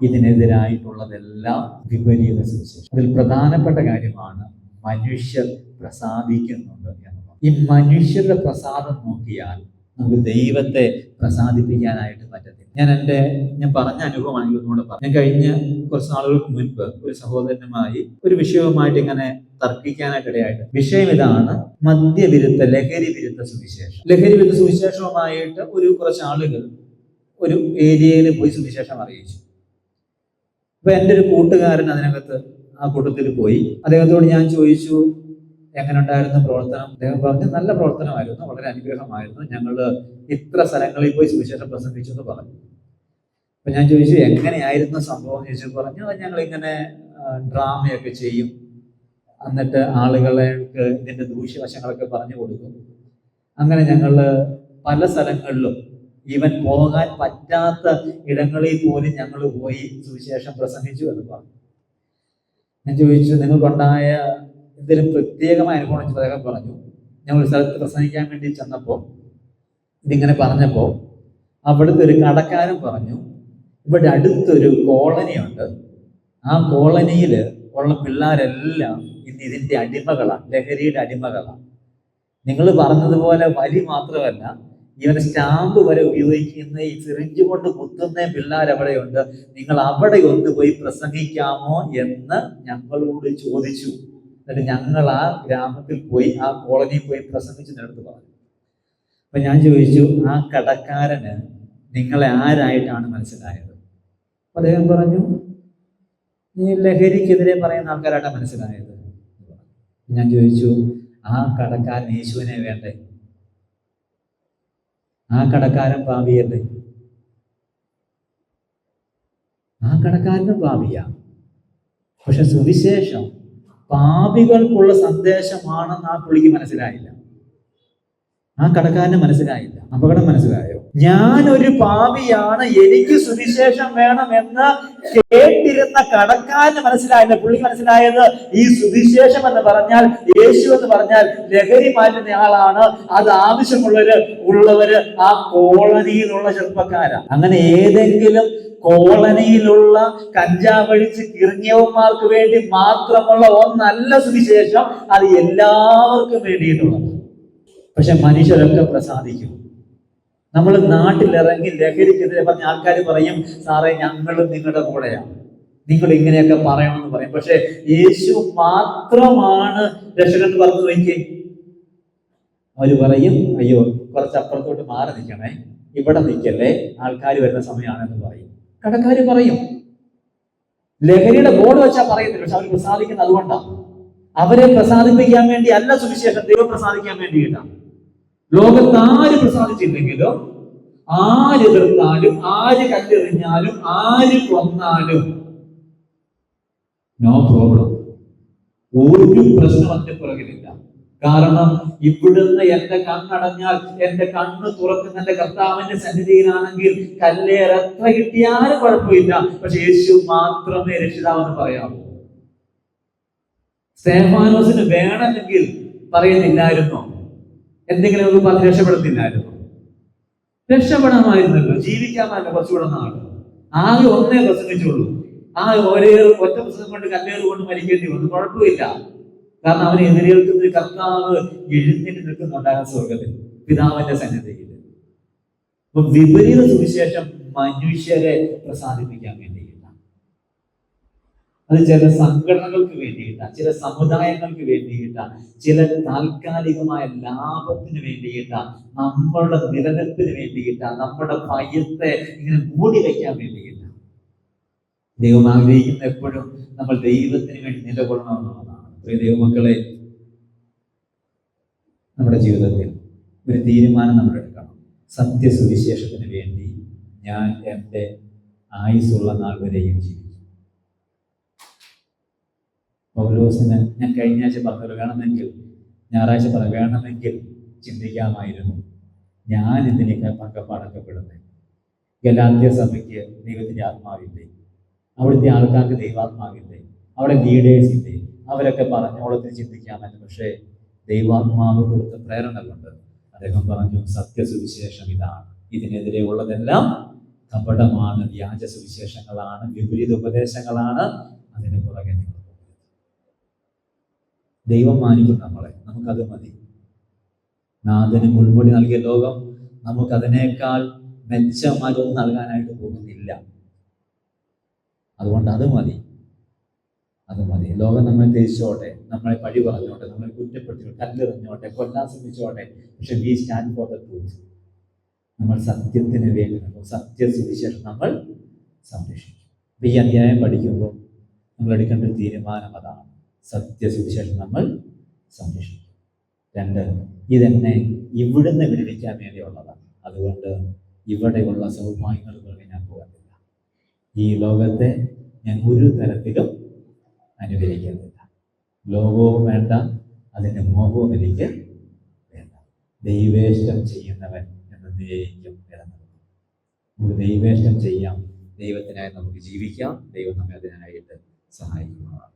Speaker 1: ഇതിനെതിരായിട്ടുള്ളതെല്ലാം വിപരീത സുവിശേഷം. അതിൽ പ്രധാനപ്പെട്ട കാര്യമാണ് മനുഷ്യർ പ്രസാദിക്കുന്നുണ്ട് എന്നുള്ളത്. ഈ മനുഷ്യരുടെ പ്രസാദം നോക്കിയാൽ നമുക്ക് ദൈവത്തെ പ്രസാദിപ്പിക്കാനായിട്ട് പറ്റത്തില്ല. ഞാൻ പറഞ്ഞ അനുഭവമാണെങ്കിൽ ഒന്നുകൂടെ പറഞ്ഞു. ഞാൻ കഴിഞ്ഞ കുറച്ച് നാളുകൾക്ക് മുൻപ് ഒരു സഹോദരനുമായി ഒരു വിഷയവുമായിട്ട് ഇങ്ങനെ തർക്കിക്കാനായിട്ടിടയായിട്ട്. വിഷയം ഇതാണ്: മദ്യവിരുദ്ധ, ലഹരി വിരുദ്ധ സുവിശേഷം. ലഹരി വിരുദ്ധ സുവിശേഷവുമായിട്ട് കുറച്ച് ആളുകൾ ഒരു ഏരിയയിൽ പോയി സുവിശേഷം അറിയിച്ചു. അപ്പൊ എൻ്റെ ഒരു കൂട്ടുകാരൻ അതിനകത്ത് ആ കൂട്ടത്തിൽ പോയി. അദ്ദേഹത്തോട് ഞാൻ ചോദിച്ചു, എങ്ങനെ ഉണ്ടായിരുന്നു പ്രവർത്തനം? അദ്ദേഹം പറഞ്ഞു, നല്ല പ്രവർത്തനമായിരുന്നു, വളരെ അനുഗ്രഹമായിരുന്നു, ഞങ്ങൾ ഇത്ര സ്ഥലങ്ങളിൽ പോയി സുവിശേഷം പ്രസംഗിച്ചു എന്ന് പറഞ്ഞു. അപ്പൊ ഞാൻ ചോദിച്ചു, എങ്ങനെയായിരുന്നു സംഭവം എന്ന് ചോദിച്ചു. പറഞ്ഞു, ഞങ്ങൾ ഇങ്ങനെ ഡ്രാമയൊക്കെ ചെയ്യും, എന്നിട്ട് ആളുകൾക്ക് ഇതിന്റെ ദൂഷ്യവശങ്ങളൊക്കെ പറഞ്ഞു കൊടുക്കും. അങ്ങനെ ഞങ്ങൾ പല സ്ഥലങ്ങളിലും, ഈവൻ പോകാൻ പറ്റാത്ത ഇടങ്ങളിൽ പോലും ഞങ്ങൾ പോയി സുവിശേഷം പ്രസംഗിച്ചു എന്ന് പറഞ്ഞു. ഞാൻ ചോദിച്ചു, നിങ്ങൾക്കുണ്ടായ എന്തെങ്കിലും പ്രത്യേകമായ അനുഭവം? അദ്ദേഹം പറഞ്ഞു, ഞങ്ങൾ ഒരു സ്ഥലത്ത് പ്രസംഗിക്കാൻ വേണ്ടി ചെന്നപ്പോൾ ഇതിങ്ങനെ പറഞ്ഞപ്പോൾ അവിടുത്തെ ഒരു കടക്കാരൻ പറഞ്ഞു, ഇവിടെ അടുത്തൊരു കോളനിയുണ്ട്, ആ കോളനിയിൽ ഉള്ള പിള്ളേരെല്ലാം ഇന്ന് ഇതിന്റെ അടിമകളാണ്, ലഹരിയുടെ അടിമകളാണ്. നിങ്ങൾ പറഞ്ഞതുപോലെ വരി മാത്രമല്ല, ഇവന് സ്റ്റാമ്പ് വരെ ഉപയോഗിക്കുന്ന ഈ സിറിഞ്ച് കൊണ്ട് കുത്തുന്ന പിള്ളേർ അവിടെയുണ്ട്, നിങ്ങൾ അവിടെ ഒന്ന് പോയി പ്രസംഗിക്കാമോ എന്ന് ഞങ്ങളോട് ചോദിച്ചു. എന്നിട്ട് ഞങ്ങൾ ആ ഗ്രാമത്തിൽ പോയി, ആ കോളനിയിൽ പോയി പ്രസംഗിച്ചെടുത്ത് പറഞ്ഞു. അപ്പൊ ഞാൻ ചോദിച്ചു, ആ കടക്കാരന് നിങ്ങളെ ആരായിട്ടാണ് മനസ്സിലായത്? അദ്ദേഹം പറഞ്ഞു, ഈ ലഹരിക്കെതിരെ പറയുന്ന ആൾക്കാരായിട്ടാണ് മനസ്സിലായത്. ഞാൻ ചോദിച്ചു, ആ കടക്കാരൻ യേശുവിനെ വേണ്ടേ? ആ കടക്കാരൻ പാപിയല്ലേ? ആ കടക്കാരനും പാപിയാ. പക്ഷെ സുവിശേഷം പാപികൾക്കുള്ള സന്ദേശമാണെന്ന് ആ പുള്ളിക്ക് മനസ്സിലായില്ല, ആ കടക്കാരന് മനസ്സിലായില്ല. അപകടം മനസ്സിലായോ? ഞാനൊരു പാപിയാണ്, എനിക്ക് സുവിശേഷം വേണം എന്ന് കേട്ടിരുന്ന കടക്കാരന് മനസ്സിലായില്ല. പുള്ളിക്ക് മനസ്സിലായത് ഈ സുവിശേഷം എന്ന് പറഞ്ഞാൽ, യേശു എന്ന് പറഞ്ഞാൽ ലഹരി മാറ്റുന്ന ആളാണ്, അത് ഉള്ളവര് ആ കോളനിയിലുള്ള ചെറുപ്പക്കാരാ. അങ്ങനെ ഏതെങ്കിലും കോളനിയിലുള്ള കഞ്ചാവഴിച്ച് കിറങ്ങിയവന്മാർക്ക് വേണ്ടി മാത്രമുള്ള ഒന്നല്ല സുവിശേഷം, അത് എല്ലാവർക്കും വേണ്ടിയിട്ടുള്ളത്. പക്ഷെ മനുഷ്യരൊക്കെ പ്രസാദിക്കും. നമ്മൾ നാട്ടിലിറങ്ങി ലഹരിക്കെതിരെ പറഞ്ഞ ആൾക്കാർ പറയും, സാറേ ഞങ്ങളും നിങ്ങളുടെ കൂടെയാണ്, നിങ്ങൾ ഇങ്ങനെയൊക്കെ പറയണമെന്ന് പറയും. പക്ഷെ യേശു മാത്രമാണ് രക്ഷകൻ പറഞ്ഞു നോക്കി. അവര് പറയും, അയ്യോ കുറച്ചപ്പുറത്തോട്ട് മാറി നിൽക്കണേ, ഇവിടെ നിൽക്കല്ലേ, ആൾക്കാർ വരുന്ന സമയമാണെന്ന് പറയും. കടക്കാര് പറയും, ലഹരിയുടെ ബോർഡ് വെച്ചാൽ പറയുന്നില്ല, പക്ഷെ അവർ പ്രസാദിക്കുന്നത് അതുകൊണ്ടാണ്. അവരെ പ്രസാദിപ്പിക്കാൻ വേണ്ടി അല്ല സുവിശേഷം, ദൈവം പ്രസാദിക്കാൻ വേണ്ടിയിട്ടാണ്. ലോകത്ത് ആര് പ്രസാദിച്ചില്ലെങ്കിലും, ആര് എതിർത്താലും, ആര് കല്ലെറിഞ്ഞാലും, ആര് കൊന്നാലും നോ പ്രോബ്ലം. ഒരു പ്രശ്നം അതിന്റെ പുറകിലില്ല. കാരണം ഇവിടുന്ന് എന്റെ കണ്ണടഞ്ഞാൽ എന്റെ കണ്ണ് തുറക്കുന്ന എന്റെ കർത്താവിന്റെ സന്നിധിയിലാണെങ്കിൽ കല്ലേർ എത്ര കിട്ടിയാലും കുഴപ്പമില്ല, പക്ഷെ യേശു മാത്രമേ രക്ഷിതാവെന്ന് പറയാമൂ. സ്തേഫാനോസിന് വേണമെങ്കിൽ പറയുന്നില്ലായിരുന്നോ? എന്തെങ്കിലും നമുക്ക് പറഞ്ഞ് രക്ഷപ്പെടുത്തില്ലായിരുന്നു? രക്ഷപ്പെടാമായിരുന്നല്ലോ, ജീവിക്കാമായിരുന്നു കുറച്ചുകൂടെ നാൾ. ആകെ ഒന്നേ പ്രസംഗിച്ചുള്ളൂ. ആ ഒറ്റ പ്രസംഗം കൊണ്ട് കല്ലേറ് കൊണ്ട് മരിക്കേണ്ടി വന്നു. കുഴപ്പമില്ല, കാരണം അവനെ എതിരേൽക്കുന്ന കർത്താവ് എഴുന്നേറ്റ് നിൽക്കുന്നുണ്ടാകുന്ന സ്വർഗത്തിൽ പിതാവിന്റെ സന്നിധിയിൽ. അപ്പൊ വിപരീത സുവിശേഷം മനുഷ്യരെ പ്രസാദിപ്പിക്കാൻ വേണ്ടിയില്ല. അത് ചില സംഘടനകൾക്ക് വേണ്ടിയിട്ടാണ്, ചില സമുദായങ്ങൾക്ക് വേണ്ടിയിട്ടാണ്, ചില താൽക്കാലികമായ ലാഭത്തിന് വേണ്ടിയിട്ടാണ്, നമ്മളുടെ നിലനിൽപ്പിന് വേണ്ടിയിട്ടാണ്, നമ്മുടെ ഭയത്തെ ഇങ്ങനെ മൂടി വയ്ക്കാൻ വേണ്ടിയിട്ടാണ്. ദൈവം ആഗ്രഹിക്കുന്ന എപ്പോഴും നമ്മൾ ദൈവത്തിന് വേണ്ടി നിലകൊള്ളണമെന്നുള്ളതാണ്. ദൈവമക്കളെ, നമ്മുടെ ജീവിതത്തിൽ ഒരു തീരുമാനം നമ്മൾ എടുക്കണം. സത്യസുവിശേഷത്തിന് വേണ്ടി ഞാൻ എൻ്റെ ആയുസ്സുള്ള നാൾ വരെയും ജീവിക്കും. പൗലോസിന് ഞാൻ കഴിഞ്ഞ ആഴ്ച പറഞ്ഞത് വേണമെങ്കിൽ, ഞായറാഴ്ച പറഞ്ഞു വേണമെങ്കിൽ ചിന്തിക്കാമായിരുന്നു, ഞാൻ എന്തിനേക്കാൾ പങ്കപ്പാടക്കപ്പെടുന്നത്. ഗലാത്യ സഭയ്ക്ക് ദൈവത്തിൻ്റെ ആത്മാവില്ലേ? അവിടുത്തെ ആൾക്കാർക്ക് ദൈവാത്മാവില്ലേ? അവിടെ ലീഡേഴ്സ് ഇല്ലേ? അവരൊക്കെ പറഞ്ഞോളത്തിന് ചിന്തിക്കാമെന്ന്. പക്ഷേ ദൈവാത്മാവ് കൊടുത്ത പ്രേരണ കൊണ്ട് അദ്ദേഹം പറഞ്ഞു, സത്യസുവിശേഷം ഇതാണ്, ഇതിനെതിരെ ഉള്ളതെല്ലാം കപടമാണ്, വ്യാജ സുവിശേഷങ്ങളാണ്, വിപരീത ഉപദേശങ്ങളാണ്, അതിന് പുറകെ നിങ്ങൾ ദൈവം മാനിക്കും നമ്മളെ, നമുക്കത് മതി. നാഥന് മുൾമുടി നൽകിയ ലോകം നമുക്കതിനേക്കാൾ മെച്ചമായിട്ടൊന്നും നൽകാനായിട്ട് പോകുന്നില്ല. അതുകൊണ്ട് അത് മതി, അത് മതി. ലോകം നമ്മളെ തിരിച്ചോട്ടെ, നമ്മളെ പഴി പറഞ്ഞോട്ടെ, നമ്മളെ കുറ്റപ്പെടുത്തിയോട്ടെ, കല്ലെറിഞ്ഞോട്ടെ, കൊല്ലാൻ ശ്രമിച്ചോട്ടെ, പക്ഷെ we stand for the truth. നമ്മൾ സത്യത്തിന് വേണ്ടി സത്യസുവിശേഷം നമ്മൾ സംരക്ഷിക്കും. ഈ അധ്യായം പഠിക്കുമ്പോൾ നമ്മൾ എടുക്കേണ്ട ഒരു തീരുമാനം അതാണ്, സത്യസുവിശേഷം നമ്മൾ സംരക്ഷിക്കും. 2, ഇതെന്നെ ഇവിടുന്ന് വിടുവിക്കാൻ വേണ്ടിയുള്ളതാണ്. അതുകൊണ്ട് ഇവിടെയുള്ള സൗഭാഗ്യങ്ങൾക്ക് ഞാൻ പോകത്തില്ല. ഈ ലോകത്തെ ഞാൻ ഒരു തരത്തിലും അനുകരിക്കുന്നില്ല. ലോകവും വേണ്ട, അതിൻ്റെ മോഹവും എനിക്ക് വേണ്ട. ദൈവേഷ്ടം ചെയ്യുന്നവൻ എന്നേക്കും നിലനിൽക്കും. നമുക്ക് ദൈവേഷ്ടം ചെയ്യാം, ദൈവത്തിനായി നമുക്ക് ജീവിക്കാം. ദൈവം നമ്മെ അതിനായിട്ട് സഹായിക്കുന്നതാണ്.